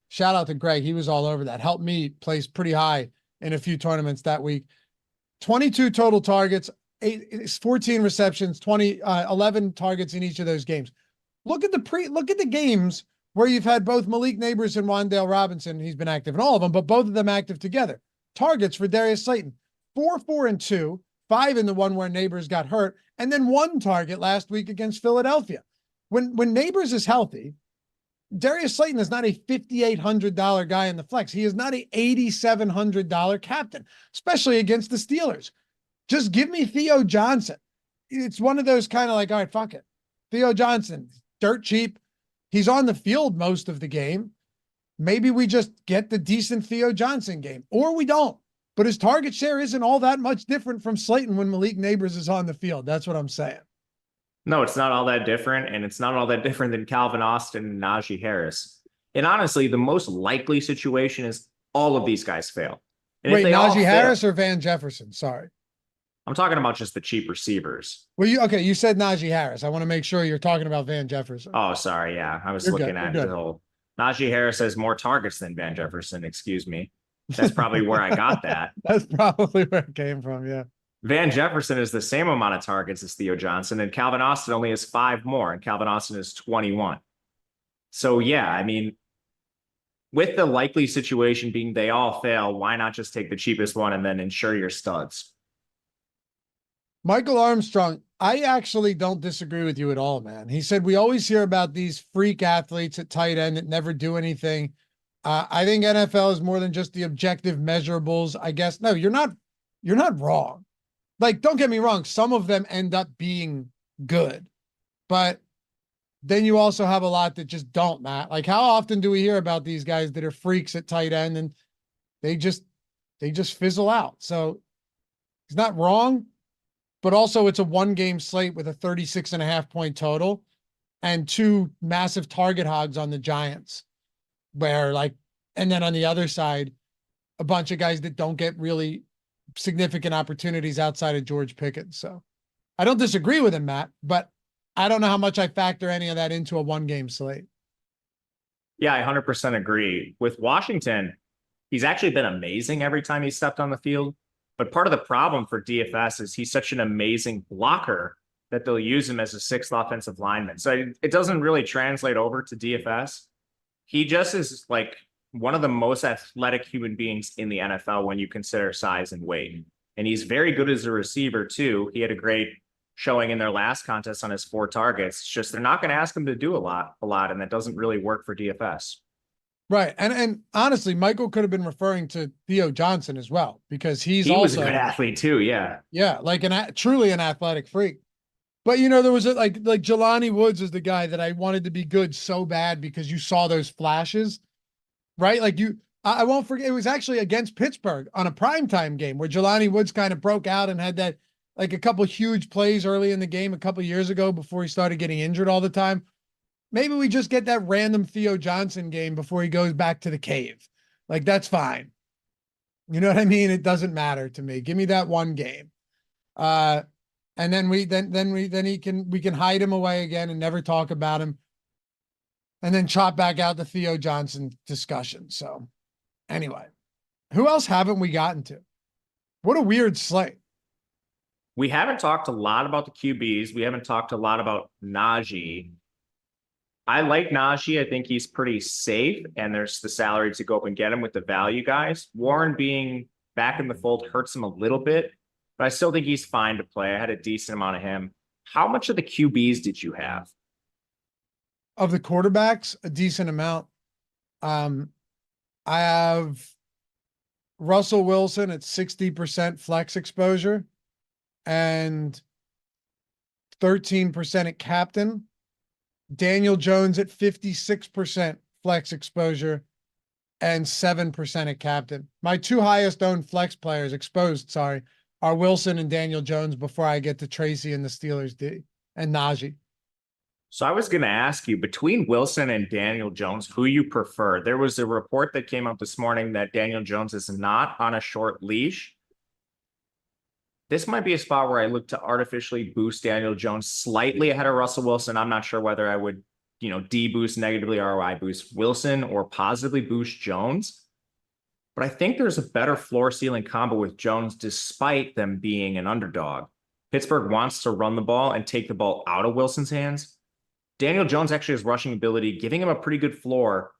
Shout out to Greg. He was all over that. Helped me place pretty high in a few tournaments that week. 22 total targets, 14 receptions, 11 targets in each of those games. Look at the games where you've had both Malik Neighbors and Wan'Dale Robinson. He's been active in all of them, but both of them active together. Targets for Darius Slayton, 4, 4, and 2, 5 in the one where Neighbors got hurt, and then 1 target last week against Philadelphia. When Neighbors is healthy, Darius Slayton is not a $5,800 guy in the flex. He is not a $8,700 captain, especially against the Steelers. Just give me Theo Johnson. It's one of those kind of like, all right, fuck it. Theo Johnson, dirt cheap. He's on the field most of the game. Maybe we just get the decent Theo Johnson game, or we don't. But his target share isn't all that much different from Slayton when Malik Neighbors is on the field. That's what I'm saying.
No, it's not all that different, and it's not all that different than Calvin Austin and Najee Harris. And honestly, the most likely situation is all of these guys fail. And
wait, Najee Harris or Van Jefferson? Sorry.
I'm talking about just the cheap receivers.
Well, you said Najee Harris. I want to make sure you're talking about Van Jefferson.
Oh, sorry. Yeah, I was looking at the whole. Najee Harris has more targets than Van Jefferson. Excuse me. That's probably where I got that.
That's probably where it came from. Yeah.
Van Jefferson is the same amount of targets as Theo Johnson, and Calvin Austin only has 5 more, and Calvin Austin is 21. So, yeah, I mean, with the likely situation being they all fail, why not just take the cheapest one and then ensure your studs?
Michael Armstrong, I actually don't disagree with you at all, man. He said, we always hear about these freak athletes at tight end that never do anything. I think NFL is more than just the objective measurables, I guess. No, you're not wrong. Like, don't get me wrong. Some of them end up being good, but then you also have a lot that just don't, Matt. Like, how often do we hear about these guys that are freaks at tight end and they just fizzle out? So he's not wrong, but also it's a 1-game slate with a 36.5 point total and 2 massive target hogs on the Giants where and then on the other side, a bunch of guys that don't get really significant opportunities outside of George Pickens. So I don't disagree with him, Matt, but I don't know how much I factor any of that into a 1-game slate.
Yeah, I 100% agree. With Washington, he's actually been amazing every time he stepped on the field. But part of the problem for DFS is he's such an amazing blocker that they'll use him as a 6th offensive lineman. So it doesn't really translate over to DFS. He just is like one of the most athletic human beings in the NFL when you consider size and weight. And he's very good as a receiver too. He had a great showing in their last contest on his 4 targets. It's just they're not going to ask him to do a lot, and that doesn't really work for DFS.
Right. And honestly, Michael could have been referring to Theo Johnson as well, because he
was a good athlete too. Yeah.
Yeah. Like truly an athletic freak. But there was like Jelani Woods is the guy that I wanted to be good so bad because you saw those flashes, right? Like I won't forget. It was actually against Pittsburgh on a primetime game where Jelani Woods kind of broke out and had that, like a couple huge plays early in the game a couple years ago before he started getting injured all the time. maybe we just get that random Theo Johnson game before he goes back to the cave. Like, that's fine. You know what I mean? It doesn't matter to me. Give me that one game. And then we can hide him away again and never talk about him. And then chop back out the Theo Johnson discussion. So anyway, who else haven't we gotten to? What a weird slate.
We haven't talked a lot about the QBs. We haven't talked a lot about Najee. I like Najee. I think he's pretty safe, and there's the salary to go up and get him with the value guys. Warren being back in the fold hurts him a little bit, but I still think he's fine to play. I had a decent amount of him. How much of the QBs did you have?
Of the quarterbacks, a decent amount. I have Russell Wilson at 60% flex exposure and 13% at captain. Daniel Jones at 56% flex exposure and 7% at captain. My two highest owned flex players exposed, are Wilson and Daniel Jones before I get to Tracy and the Steelers D and Najee.
So I was going to ask you, between Wilson and Daniel Jones, who you prefer? There was a report that came out this morning that Daniel Jones is not on a short leash. This might be a spot where I look to artificially boost Daniel Jones slightly ahead of Russell Wilson. I'm not sure whether I would, de-boost negatively ROI boost Wilson or positively boost Jones. But I think there's a better floor ceiling combo with Jones despite them being an underdog. Pittsburgh wants to run the ball and take the ball out of Wilson's hands. Daniel Jones actually has rushing ability, giving him a pretty good floor,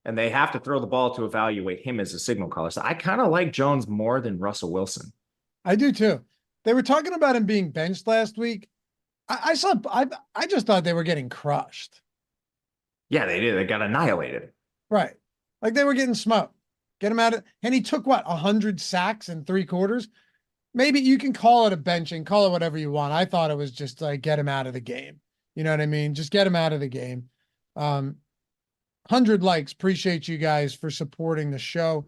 and they have to throw the ball to evaluate him as a signal caller. So I kind of like Jones more than Russell Wilson.
I do too. They were talking about him being benched last week. I just thought they were getting crushed.
Yeah, they did. They got annihilated.
Right. Like they were getting smoked. Get him out of, and he took 100 sacks in 3 quarters. Maybe you can call it a benching, call it whatever you want. I thought it was just like, get him out of the game. You know what I mean? Just get him out of the game. 100 likes. Appreciate you guys for supporting the show.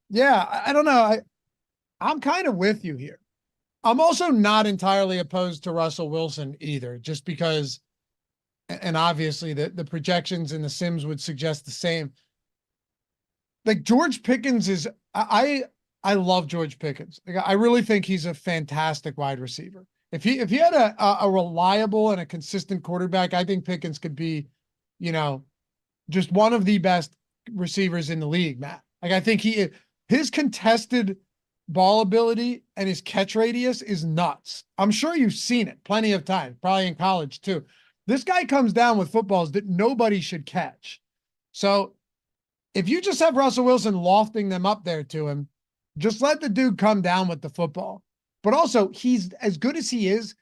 Yeah. I don't know. I'm kind of with you here. I'm also not entirely opposed to Russell Wilson either, just because, and obviously the projections in the Sims would suggest the same. Like George Pickens is, I love George Pickens. Like, I really think he's a fantastic wide receiver. If he had a reliable and a consistent quarterback, I think Pickens could be, just one of the best receivers in the league, Matt. Like I think his contested ball ability and his catch radius is nuts. I'm sure you've seen it plenty of times, probably in college too. This guy comes down with footballs that nobody should catch. So if you just have Russell Wilson lofting them up there to him, just let the dude come down with the football. But also, he's as good as he is,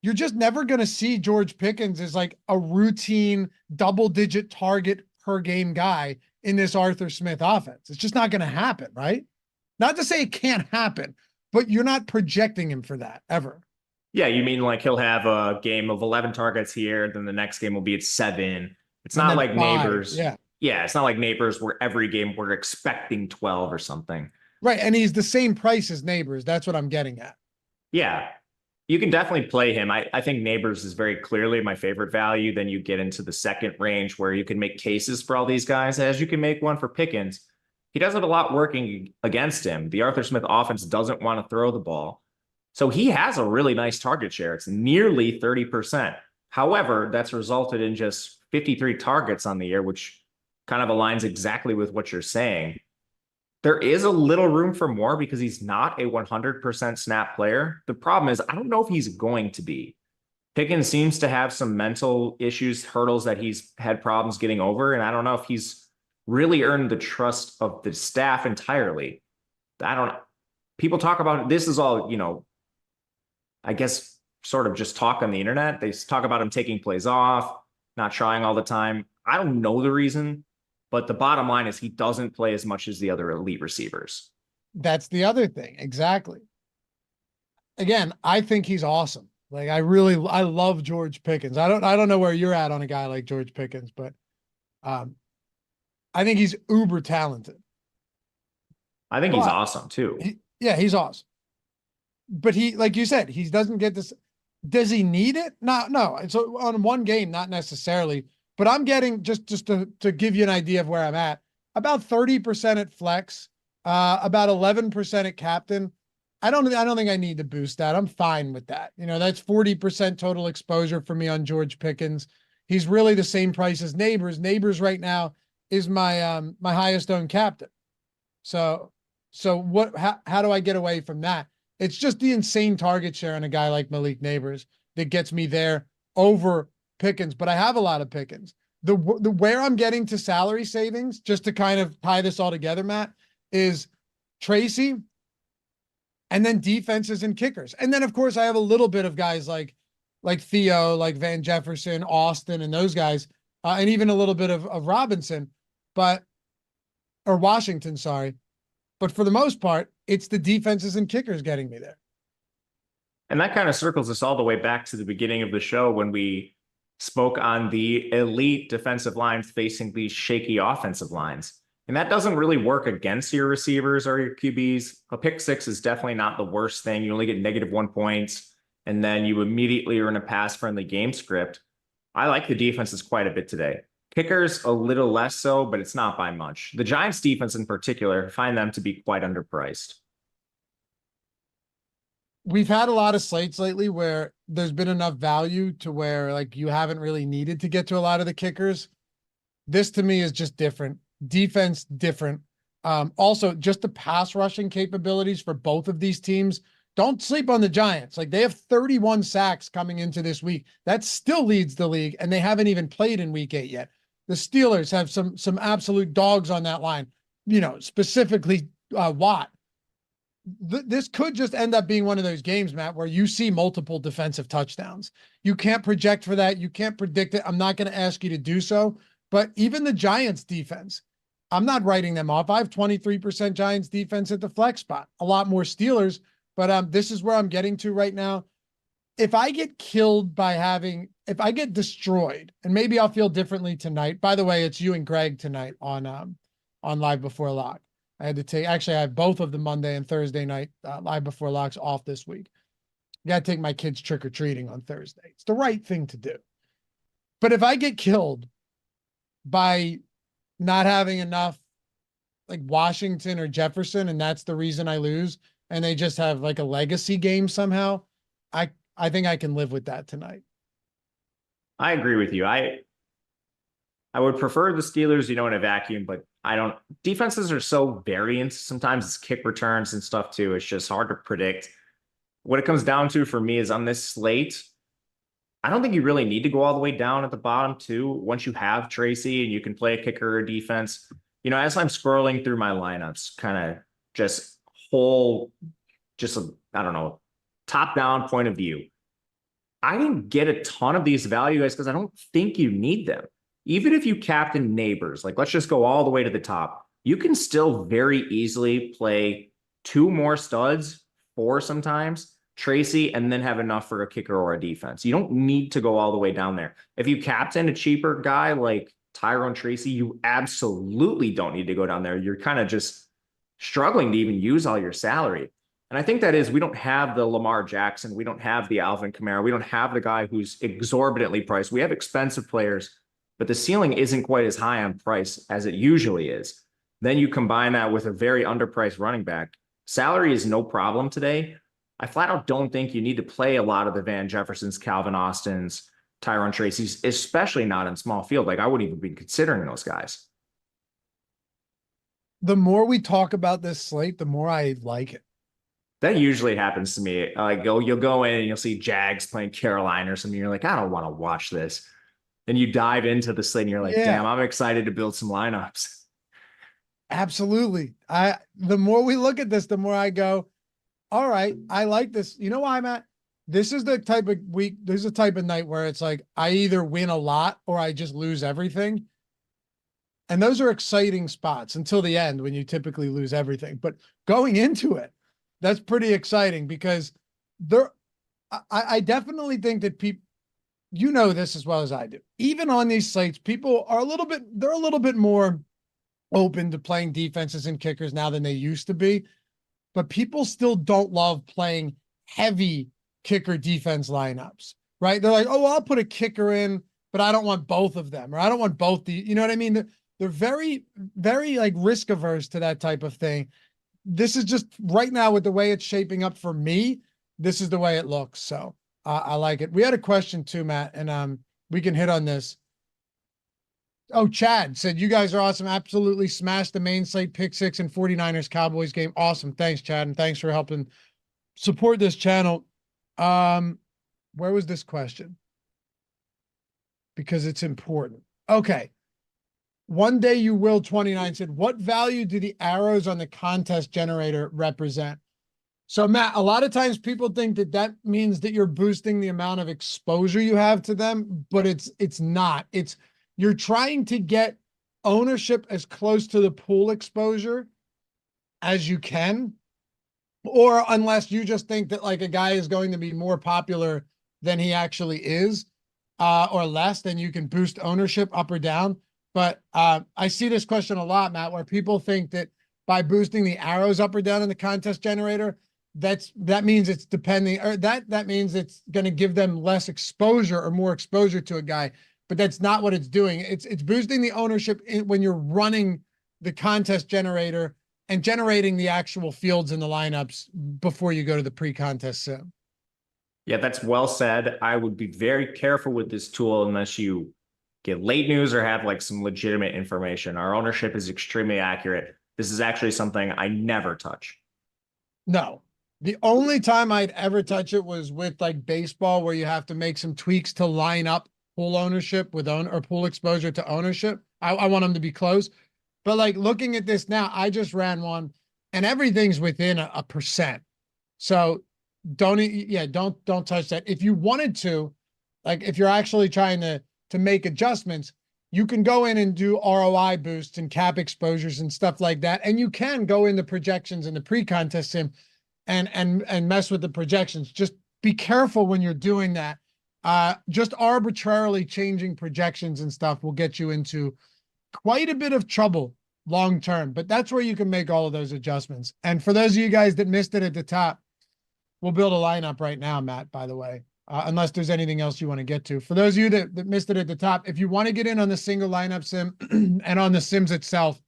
you're just never going to see George Pickens as like a routine double-digit target per game guy in this Arthur Smith offense. It's just not going to happen, right? Not to say it can't happen, but you're not projecting him for that ever.
Yeah, you mean like he'll have a game of 11 targets here, then the next game will be at 7. It's not like 5, Neighbors. Yeah, it's not like Neighbors where every game we're expecting 12 or something.
Right, and he's the same price as Neighbors. That's what I'm getting at.
Yeah, you can definitely play him. I think Neighbors is very clearly my favorite value. Then you get into the second range where you can make cases for all these guys, as you can make one for Pickens. He does have a lot working against him. The Arthur Smith offense doesn't want to throw the ball. So he has a really nice target share. It's nearly 30%. However, that's resulted in just 53 targets on the year, which kind of aligns exactly with what you're saying. There is a little room for more because he's not a 100% snap player. The problem is, I don't know if he's going to be. Pickens seems to have some mental issues, hurdles that he's had problems getting over, and I don't know if he's really earned the trust of the staff entirely. I don't know. People talk about it. This is all, I guess sort of just talk on the internet. They talk about him taking plays off, not trying all the time. I don't know the reason, but the bottom line is he doesn't play as much as the other elite receivers.
That's the other thing. Exactly. Again, I think he's awesome. Like I love George Pickens. I don't know where you're at on a guy like George Pickens, but I think he's uber talented.
I think he's awesome too.
He's awesome. But he, like you said, he doesn't get this. Does he need it? No. So on one game, not necessarily, But I'm getting, just to give you an idea of where I'm at, about 30% at flex, about 11% at captain. I don't think I need to boost that. I'm fine with that. That's 40% total exposure for me on George Pickens. He's really the same price as Neighbors. Neighbors right now is my my highest owned captain. So how do I get away from that? It's just the insane target share on a guy like Malik Neighbors that gets me there over Pickens, but I have a lot of Pickens. The where I'm getting to salary savings, just to kind of tie this all together, Matt, is Tracy, and then defenses and kickers. And then of course I have a little bit of guys like Theo, like Van Jefferson, Austin, and those guys, and even a little bit of Robinson, or Washington, sorry. But for the most part, it's the defenses and kickers getting me there.
And that kind of circles us all the way back to the beginning of the show when we spoke on the elite defensive lines facing these shaky offensive lines. And that doesn't really work against your receivers or your QBs. A pick six is definitely not the worst thing. You only get -1 points, and then you immediately are in a pass-friendly game script. I like the defenses quite a bit today. Kickers, a little less so, but it's not by much. The Giants defense in particular, find them to be quite underpriced.
We've had a lot of slates lately where there's been enough value to where like you haven't really needed to get to a lot of the kickers. This to me is just different. Defense different. Also just the pass rushing capabilities for both of these teams. Don't sleep on the Giants. Like they have 31 sacks coming into this week. That still leads the league, and they haven't even played in week 8 yet. The Steelers have some absolute dogs on that line, specifically Watt. This could just end up being one of those games, Matt, where you see multiple defensive touchdowns. You can't project for that. You can't predict it. I'm not going to ask you to do so, but even the Giants defense, I'm not writing them off. I have 23% Giants defense at the flex spot, a lot more Steelers, but this is where I'm getting to right now. If I get if I get destroyed, and maybe I'll feel differently tonight. By the way, it's you and Greg tonight on Live Before Lock. I had to take, actually I have both of the Monday and Thursday night Live Before Locks off this week. I got to take my kids trick-or-treating on Thursday. It's the right thing to do. But if I get killed by not having enough like Washington or Jefferson, and that's the reason I lose, and they just have like a legacy game somehow, I think I can live with that tonight.
I agree with you. I would prefer the Steelers, in a vacuum, but defenses are so variant. Sometimes it's kick returns and stuff too. It's just hard to predict. What it comes down to for me is on this slate, I don't think you really need to go all the way down at the bottom too. Once you have Tracy and you can play a kicker or defense, as I'm scrolling through my lineups, kind of just top-down point of view, I didn't get a ton of these value guys because I don't think you need them. Even if you captain Neighbors, like let's just go all the way to the top, you can still very easily play 2 more studs, 4 sometimes, Tracy, and then have enough for a kicker or a defense. You don't need to go all the way down there. If you captain a cheaper guy like Tyrone Tracy, you absolutely don't need to go down there. You're kind of just struggling to even use all your salary. And I think that is, we don't have the Lamar Jackson. We don't have the Alvin Kamara. We don't have the guy who's exorbitantly priced. We have expensive players, but the ceiling isn't quite as high on price as it usually is. Then you combine that with a very underpriced running back. Salary is no problem today. I flat out don't think you need to play a lot of the Van Jeffersons, Calvin Austins, Tyrone Tracy's, especially not in small field. Like I wouldn't even be considering those guys.
The more we talk about this slate, the more I like it.
That usually happens to me. Like you'll go in and you'll see Jags playing Carolina or something. You're like, I don't want to watch this. Then you dive into the slate and you're like, damn, I'm excited to build some lineups.
Absolutely. The more we look at this, the more I go, all right, I like this. You know why, Matt? This is the type of week, this is the type of night where it's like, I either win a lot or I just lose everything. And those are exciting spots until the end when you typically lose everything. But going into it, that's pretty exciting because I definitely think that people, this as well as I do, even on these slates, people are they're a little bit more open to playing defenses and kickers now than they used to be, but people still don't love playing heavy kicker defense lineups, right? They're like, oh, well, I'll put a kicker in but I don't want both of them, or I don't want both the, you know what I mean? They're very, very like risk averse to that type of thing. This is just right now with the way it's shaping up for me. This is the way it looks. So I like it. We had a question too, Matt, and we can hit on this. Oh, Chad said, you guys are awesome. Absolutely smashed the main slate pick six and 49ers Cowboys game. Awesome. Thanks, Chad. And thanks for helping support this channel. Where was this question? Because it's important. Okay. One Day You Will 29 said, what value do the arrows on the contest generator represent? So Matt, a lot of times people think that that means that you're boosting the amount of exposure you have to them, but it's not. It's you're trying to get ownership as close to the pool exposure as you can, or unless you just think that like a guy is going to be more popular than he actually is, or less, then you can boost ownership up or down. But I see this question a lot, Matt, where people think that by boosting the arrows up or down in the contest generator, that means it's depending, or that means it's going to give them less exposure or more exposure to a guy. But that's not what it's doing. It's boosting the ownership when you're running the contest generator and generating the actual fields and the lineups before you go to the pre-contest sim.
Yeah, that's well said. I would be very careful with this tool unless you get late news or have like some legitimate information. Our ownership is extremely accurate. This is actually something I never touch.
No. The only time I'd ever touch it was with like baseball, where you have to make some tweaks to line up pool ownership with or pool exposure to ownership. I want them to be close. But like looking at this now, I just ran one and everything's within a percent. So don't touch that. If you wanted to, like if you're actually trying to make adjustments, you can go in and do ROI boosts and cap exposures and stuff like that. And you can go into projections in the pre-contest sim and mess with the projections. Just be careful when you're doing that. Just arbitrarily changing projections and stuff will get you into quite a bit of trouble long term, but that's where you can make all of those adjustments. And for those of you guys that missed it at the top, we'll build a lineup right now, Matt, by the way, unless there's anything else you want to get to. For those of you that missed it at the top, if you want to get in on the single lineup sim and on the sims itself,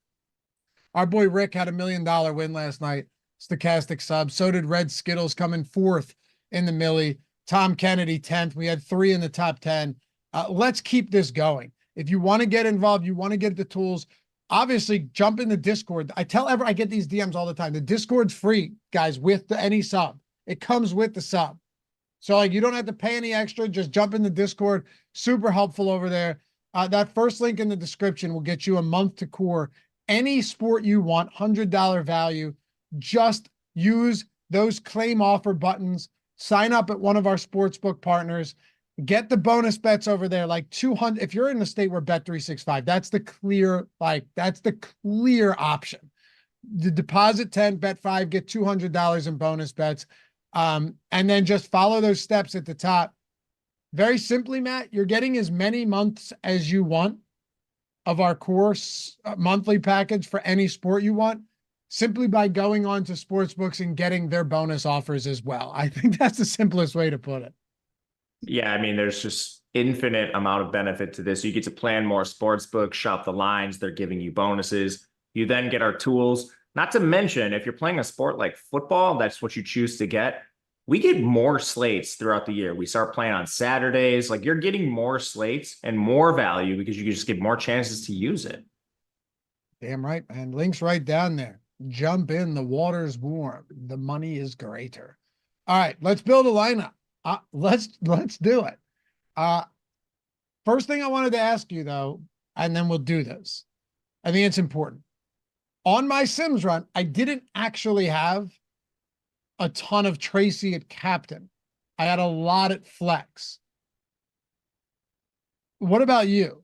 our boy Rick had $1 million win last night. Stokastic sub. So did Red Skittles coming fourth in the Millie. Tom Kennedy 10th. We had 3 in the top 10. Let's keep this going. If you want to get involved, you want to get the tools, obviously jump in the Discord. I get these DMs all the time. The Discord's free, guys, with any sub. It comes with the sub. So like you don't have to pay any extra. Just jump in the Discord. Super helpful over there. That first link in the description will get you a month to core any sport you want, $100 value. Just use those claim offer buttons. Sign up at one of our sportsbook partners. Get the bonus bets over there, like 200. If you're in the state where Bet365, that's the clear option. The deposit 10, bet 5, get $200 in bonus bets. And then just follow those steps at the top. Very simply, Matt, you're getting as many months as you want of our course monthly package for any sport you want, simply by going on to sportsbooks and getting their bonus offers as well. I think that's the simplest way to put it.
Yeah, I mean, there's just infinite amount of benefit to this. You get to plan more sportsbook, shop the lines. They're giving you bonuses. You then get our tools. Not to mention, if you're playing a sport like football, that's what you choose to get. We get more slates throughout the year. We start playing on Saturdays. Like you're getting more slates and more value because you can just get more chances to use it.
Damn right, man. Link's right down there. Jump in. The water's warm. The money is greater. All right, let's build a lineup. Let's do it. First thing I wanted to ask you though, and then we'll do this. I think it's important. On my Sims run, I didn't actually have a ton of Tracy at captain. I had a lot at flex. What about you?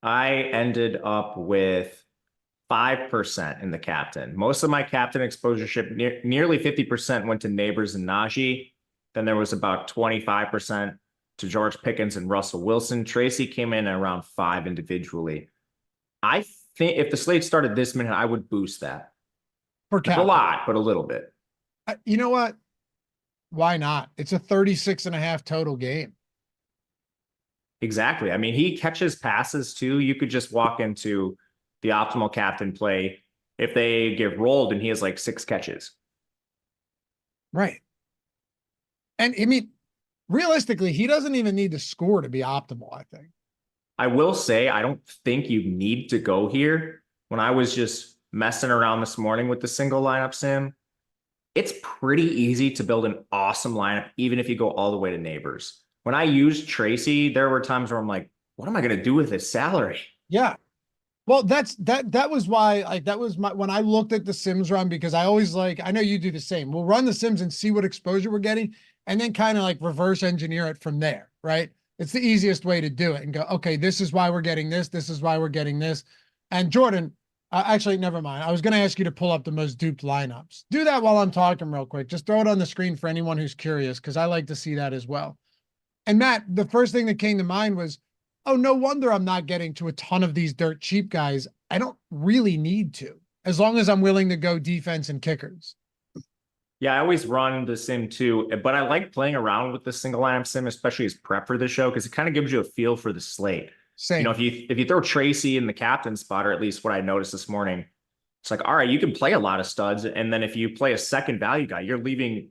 I ended up with 5% in the captain. Most of my captain exposure nearly 50% went to Neighbors and Najee. Then there was about 25% to George Pickens and Russell Wilson. Tracy came in at around 5 individually. I think if the slate started this minute, I would boost that.
For captain.
Not a lot, but a little bit.
You know what? Why not? It's a 36.5 total game.
Exactly. I mean, he catches passes too. You could just walk into the optimal captain play if they get rolled and he has like 6 catches.
Right. And I mean, realistically, he doesn't even need to score to be optimal, I think.
I will say, I don't think you need to go here. When I was just messing around this morning with the single lineup sim, it's pretty easy to build an awesome lineup, even if you go all the way to neighbors. When I used Tracy, there were times where I'm like, what am I going to do with his salary?
Yeah. Well, that was why, like, that was my, when I looked at the Sims run, because I always like, I know you do the same. We'll run the Sims and see what exposure we're getting, and then kind of like reverse engineer it from there, right? It's the easiest way to do it and go, okay, this is why we're getting this. This is why we're getting this. And Jordan, actually, never mind. I was going to ask you to pull up the most duped lineups. Do that while I'm talking real quick. Just throw it on the screen for anyone who's curious, because I like to see that as well. And Matt, the first thing that came to mind was, oh, no wonder I'm not getting to a ton of these dirt cheap guys. I don't really need to, as long as I'm willing to go defense and kickers.
Yeah, I always run the sim too, but I like playing around with the single lineup sim, especially as prep for the show, because it kind of gives you a feel for the slate. You know,
Same.
if you throw Tracy in the captain spot, or at least what I noticed this morning, it's like, all right, you can play a lot of studs, and then if you play a second value guy, you're leaving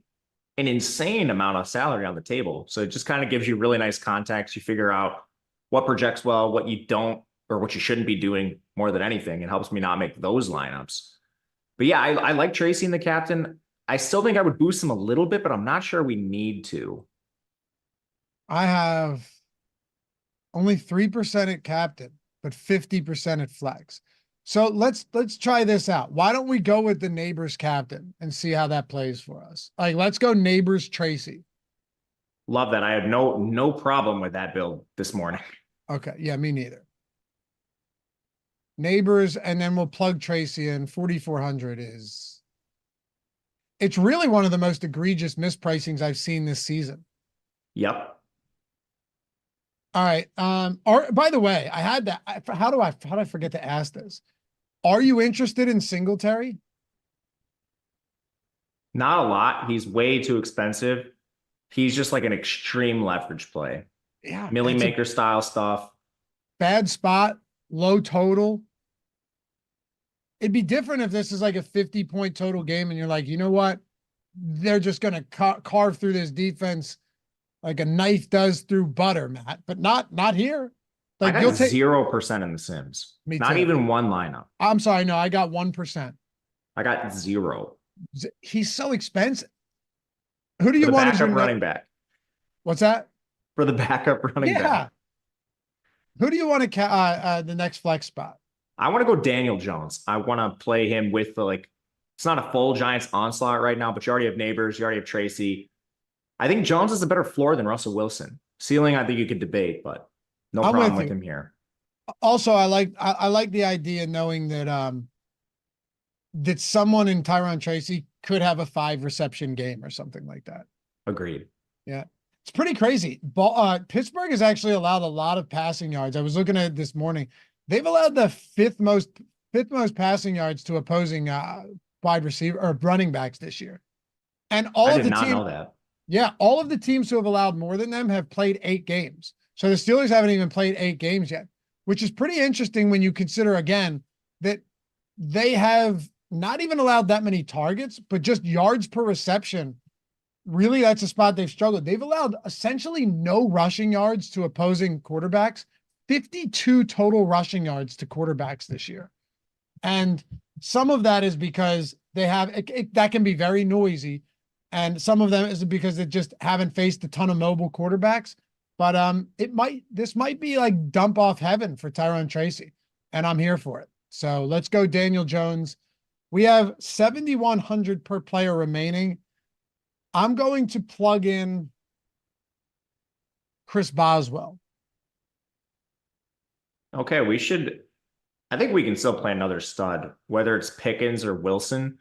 an insane amount of salary on the table. So it just kind of gives you really nice context. You figure out what projects well, what you don't, or what you shouldn't be doing more than anything. It helps me not make those lineups. But yeah, I like Tracy in the captain. I still think I would boost him a little bit, but I'm not sure we need to.
I have only 3% at captain, but 50% at flex. So let's try this out. Why don't we go with the neighbors captain and see how that plays for us? Like, let's go neighbors Tracy.
Love that. I had no problem with that build this morning.
Okay. Yeah, me neither. Neighbors, and then we'll plug Tracy in. 4,400 is, it's really one of the most egregious mispricings I've seen this season.
Yep.
All right. By the way, I had that. How do I forget to ask this? Are you interested in Singletary?
Not a lot. He's way too expensive. He's just like an extreme leverage play.
Yeah,
Millie
it's a
maker style stuff.
bad spot, low total. It'd be different if this is like a 50-point total game and you're like, you know what? They're just going to carve through this defense like a knife does through butter, Matt, but not here.
I
Like,
got
you'll take
0% in the Sims.
me
Not
too.
even one lineup.
I'm sorry. No, I got 1%.
I got 0
He's so expensive. Who do
for
you
the
want as your
backup running back.
What's that?
For the backup running
Yeah.
back.
Who do you want to the next flex spot?
I want to go Daniel Jones. I want to play him with the like. It's not a full Giants onslaught right now, but you already have neighbors. You already have Tracy. I think Jones is a better floor than Russell Wilson. Ceiling, I think you could debate, but no
I'm
problem
with
with
you.
him here.
Also, I like the idea knowing that someone in Tyrone Tracy could have a 5 reception game or something like that.
Agreed.
Yeah. It's pretty crazy. Pittsburgh has actually allowed a lot of passing yards. I was looking at it this morning. They've allowed the fifth most passing yards to opposing wide receiver or running backs this year. And
I did not know that.
yeah, all of the teams who have allowed more than them have played 8 games. So the Steelers haven't even played 8 games yet, which is pretty interesting when you consider again that they have not even allowed that many targets, but just yards per reception. Really, that's a spot they've struggled. They've allowed essentially no rushing yards to opposing quarterbacks, 52 total rushing yards to quarterbacks this year. And some of that is because they have that can be very noisy. And some of them is because they just haven't faced a ton of mobile quarterbacks. But this might be like dump off heaven for Tyrone Tracy. And I'm here for it. So let's go Daniel Jones. We have 7,100 per player remaining. I'm going to plug in Chris Boswell.
Okay, I think we can still play another stud, whether it's Pickens or Wilson.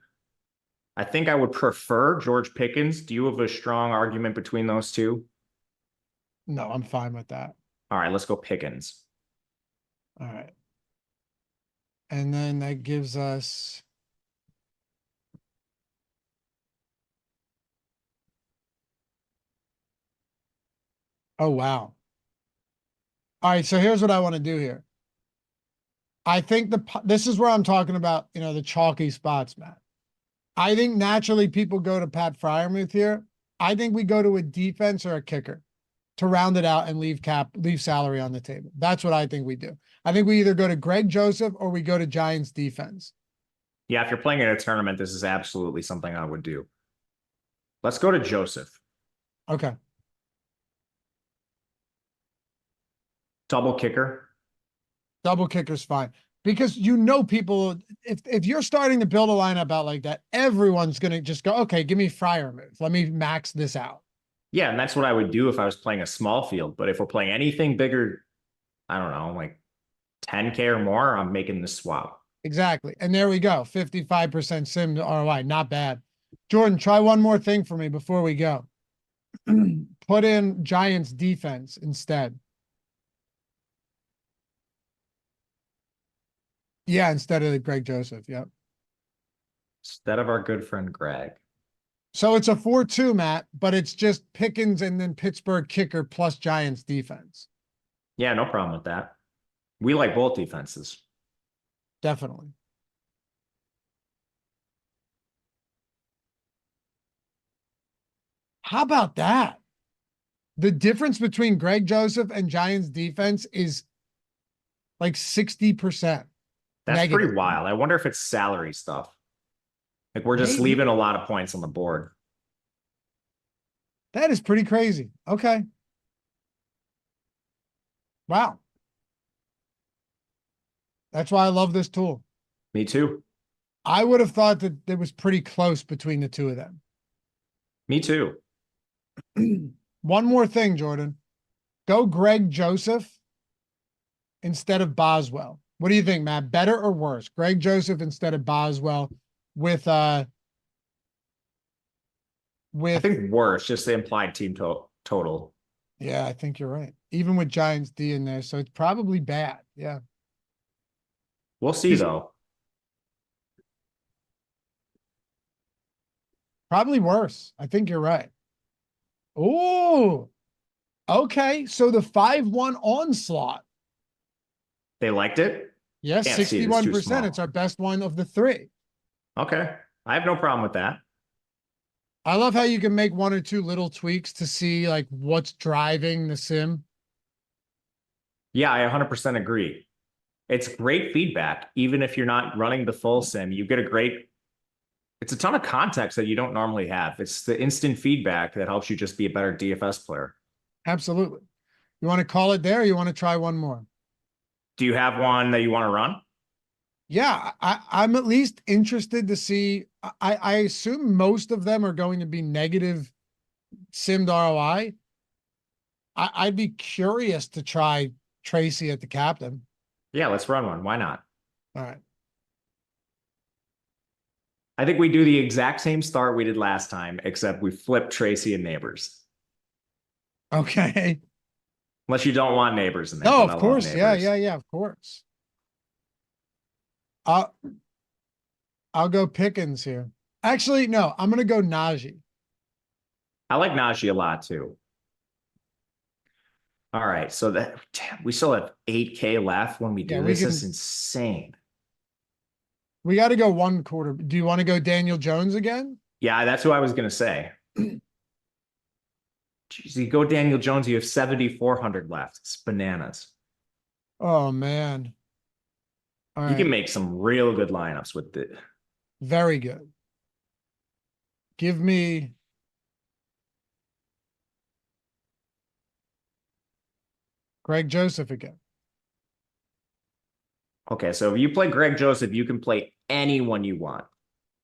I think I would prefer George Pickens. Do you have a strong argument between those two?
No, I'm fine with that.
All right, let's go Pickens.
All right. And then that gives us oh wow. All right, so here's what I want to do here. I think this is where I'm talking about, the chalky spots, Matt. I think naturally people go to Pat Freiermuth here. I think we go to a defense or a kicker to round it out and leave salary on the table. That's what I think we do. I think we either go to Greg Joseph or we go to Giants defense.
Yeah, if you're playing in a tournament, this is absolutely something I would do. Let's go to Joseph.
Okay.
Double kicker.
Double kicker's fine. Because people, if you're starting to build a lineup out like that, everyone's going to just go, okay, give me Freiermuth. Let me max this out.
Yeah, and that's what I would do if I was playing a small field. But if we're playing anything bigger, I don't know, like 10K or more, I'm making this swap.
Exactly. And there we go. 55% sim ROI. Not bad. Jordan, try one more thing for me before we go. Put in Giants defense instead. Yeah, instead of the Greg Joseph. Yep.
Instead of our good friend Greg.
So it's a 4-2, Matt, but it's just Pickens and then Pittsburgh kicker plus Giants defense.
Yeah, no problem with that. We like both defenses.
Definitely. How about that? The difference between Greg Joseph and Giants defense is like 60%.
That's
negative.
Pretty wild. I wonder if it's salary stuff. Like we're just leaving a lot of points on the board.
That is pretty crazy. Okay. Wow. That's why I love this tool.
Me too.
I would have thought that it was pretty close between the two of them.
Me too.
One more thing, Jordan. Go Greg Joseph instead of Boswell. What do you think, Matt? Better or worse? Greg Joseph instead of Boswell with
I think worse, just the implied team total.
Yeah, I think you're right. Even with Giants D in there, so it's probably bad. Yeah.
We'll see though.
Probably worse. I think you're right. Oh, okay. So the 5-1 onslaught.
They liked it?
Yes, 61%. It's our best one of the three.
Okay. I have no problem with that.
I love how you can make one or two little tweaks to see like what's driving the sim.
Yeah, I 100% agree. It's great feedback. Even if you're not running the full sim, you get it's a ton of context that you don't normally have. It's the instant feedback that helps you just be a better DFS player.
Absolutely. You want to call it there or you want to try one more?
Do you have one that you want to run?
Yeah, I'm at least interested to see. I assume most of them are going to be negative simmed ROI. I'd be curious to try Tracy at the captain.
Yeah, let's run one. Why not?
All right.
I think we do the exact same start we did last time, except we flip Tracy and Neighbors.
Okay.
Unless you don't want Neighbors in there.
No, of course. Yeah, of course. I'll go Pickens here. Actually, no, I'm gonna go Najee.
I like Najee a lot too. All right, so we still have 8K left when we do this. This is insane.
We got to go one quarter. Do you want to go Daniel Jones again?
Yeah, that's who I was gonna say. Jeez, you go Daniel Jones, you have 7,400 left. It's bananas.
Oh man. All right.
You can make some real good lineups with it.
Very good. Give me Greg Joseph again.
Okay, so if you play Greg Joseph, you can play anyone you want.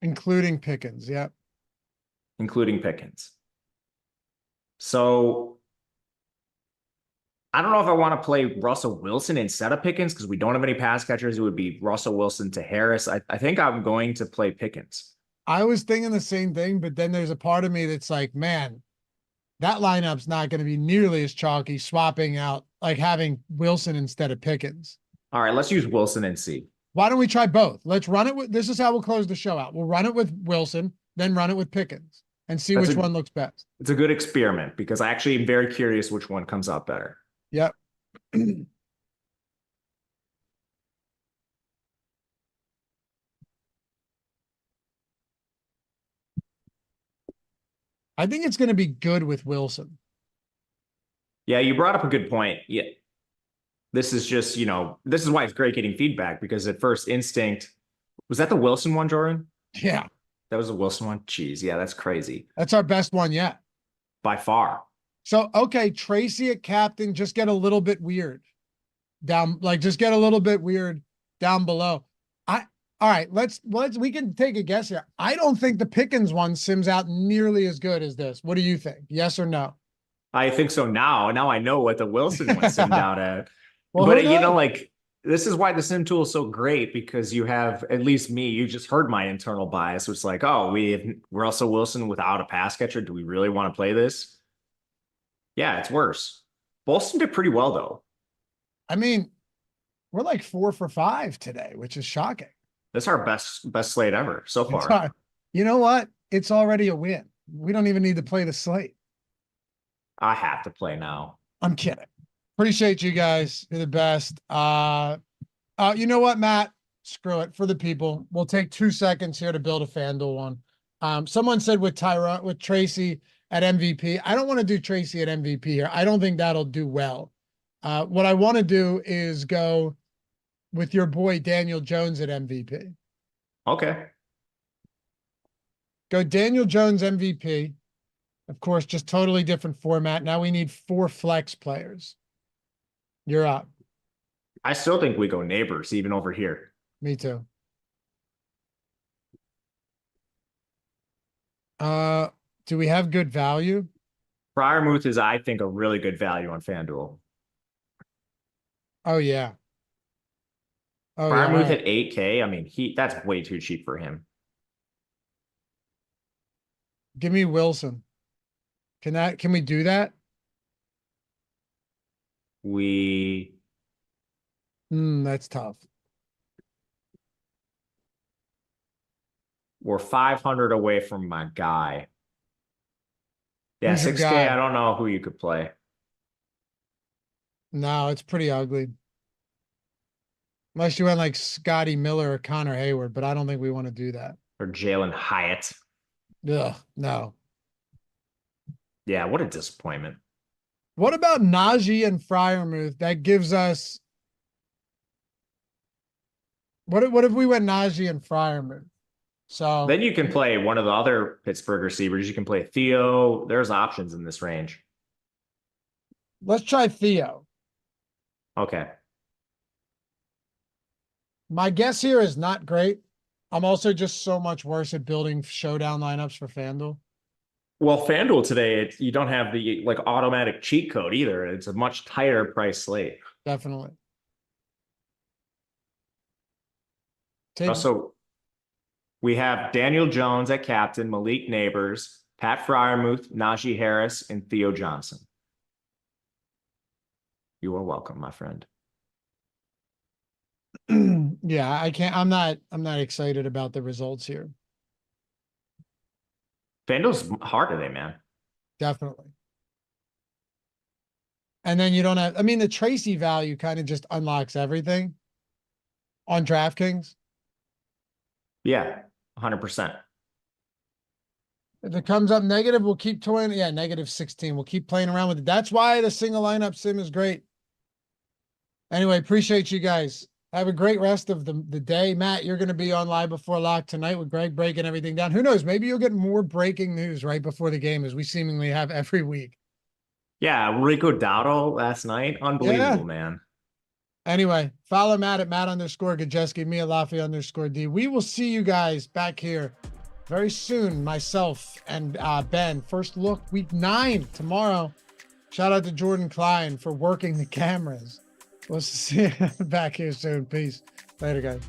Including Pickens, yep.
Including Pickens. So I don't know if I want to play Russell Wilson instead of Pickens because we don't have any pass catchers. It would be Russell Wilson to Harris. I think I'm going to play Pickens.
I was thinking the same thing, but then there's a part of me that's like, man, that lineup's not going to be nearly as chalky swapping out, like having Wilson instead of Pickens.
All right, let's use Wilson and see.
Why don't we try both? Let's run it with, this is how we'll close the show out. We'll run it with Wilson, then run it with Pickens and see which one looks best.
It's a good experiment because I actually am very curious which one comes out better.
Yep. I think it's going to be good with Wilson.
Yeah, you brought up a good point. Yeah. This is just, this is why it's great getting feedback, because at first instinct, was that the Wilson one, Jordan?
Yeah.
That was the Wilson one? Jeez, yeah, that's crazy.
That's our best one yet.
By far.
So, okay, Tracy at captain, just get a little bit weird. Just get a little bit weird down below. All right, we can take a guess here. I don't think the Pickens one sims out nearly as good as this. What do you think? Yes or no?
I think so now. Now I know what the Wilson one simmed out at.
Well,
but this is why the sim tool is so great, because you have, at least me, you just heard my internal bias. It's like, oh, we're Russell Wilson without a pass catcher. Do we really want to play this? Yeah, it's worse. Bolston did pretty well though.
I mean, we're like 4 for 5 today, which is shocking.
That's our best slate ever so far.
You know what? It's already a win. We don't even need to play the slate.
I have to play now.
I'm kidding. Appreciate you guys. You're the best. You know what, Matt? Screw it. For the people, we'll take 2 seconds here to build a FanDuel one. Someone said with Tracy at MVP. I don't want to do Tracy at MVP here. I don't think that'll do well. What I want to do is go with your boy Daniel Jones at MVP.
Okay.
Go Daniel Jones MVP. Of course, just totally different format. Now we need 4 flex players. You're up.
I still think we go neighbors even over here.
Me too. Do we have good value?
Freiermuth is, I think, a really good value on FanDuel.
Oh, yeah. Oh,
Freiermuth at 8K. I mean, that's way too cheap for him.
Give me Wilson. Can we do that? That's tough.
We're 500 away from my guy. Yeah,
Who's your
6K,
guy?
I don't know who you could play.
No, it's pretty ugly. Unless you went like Scotty Miller or Connor Hayward, but I don't think we want to do that.
Or Jalen Hyatt.
Ugh, no.
Yeah, what a disappointment.
What about Najee and Freiermuth? That gives us. What if we went Najee and Freiermuth? So
then you can play one of the other Pittsburgh receivers. You can play Theo. There's options in this range.
Let's try Theo.
Okay.
My guess here is not great. I'm also just so much worse at building showdown lineups for FanDuel.
Well, FanDuel today, you don't have the automatic cheat code either. It's a much tighter price slate.
Definitely.
So we have Daniel Jones at captain, Malik Neighbors, Pat Freiermuth, Najee Harris, and Theo Johnson. You are welcome, my friend.
Yeah, I'm not excited about the results here.
FanDuel's hard today, man.
Definitely. And then you don't have, the Tracy value kind of just unlocks everything on DraftKings.
Yeah, 100%.
If it comes up negative, we'll keep toying. Yeah, -16. We'll keep playing around with it. That's why the single lineup sim is great. Anyway, appreciate you guys. Have a great rest of the day. Matt, you're going to be on Live Before Lock tonight with Greg breaking everything down. Who knows? Maybe you'll get more breaking news right before the game, as we seemingly have every week.
Yeah, Rico Dowdle last night. Unbelievable, man.
Anyway, follow Matt at Matt_Gajewski, me at Laffy_D. We will see you guys back here very soon. Myself and Ben. First look, week 9 tomorrow. Shout out to Jordan Klein for working the cameras. We'll see you back here soon. Peace. Later, guys.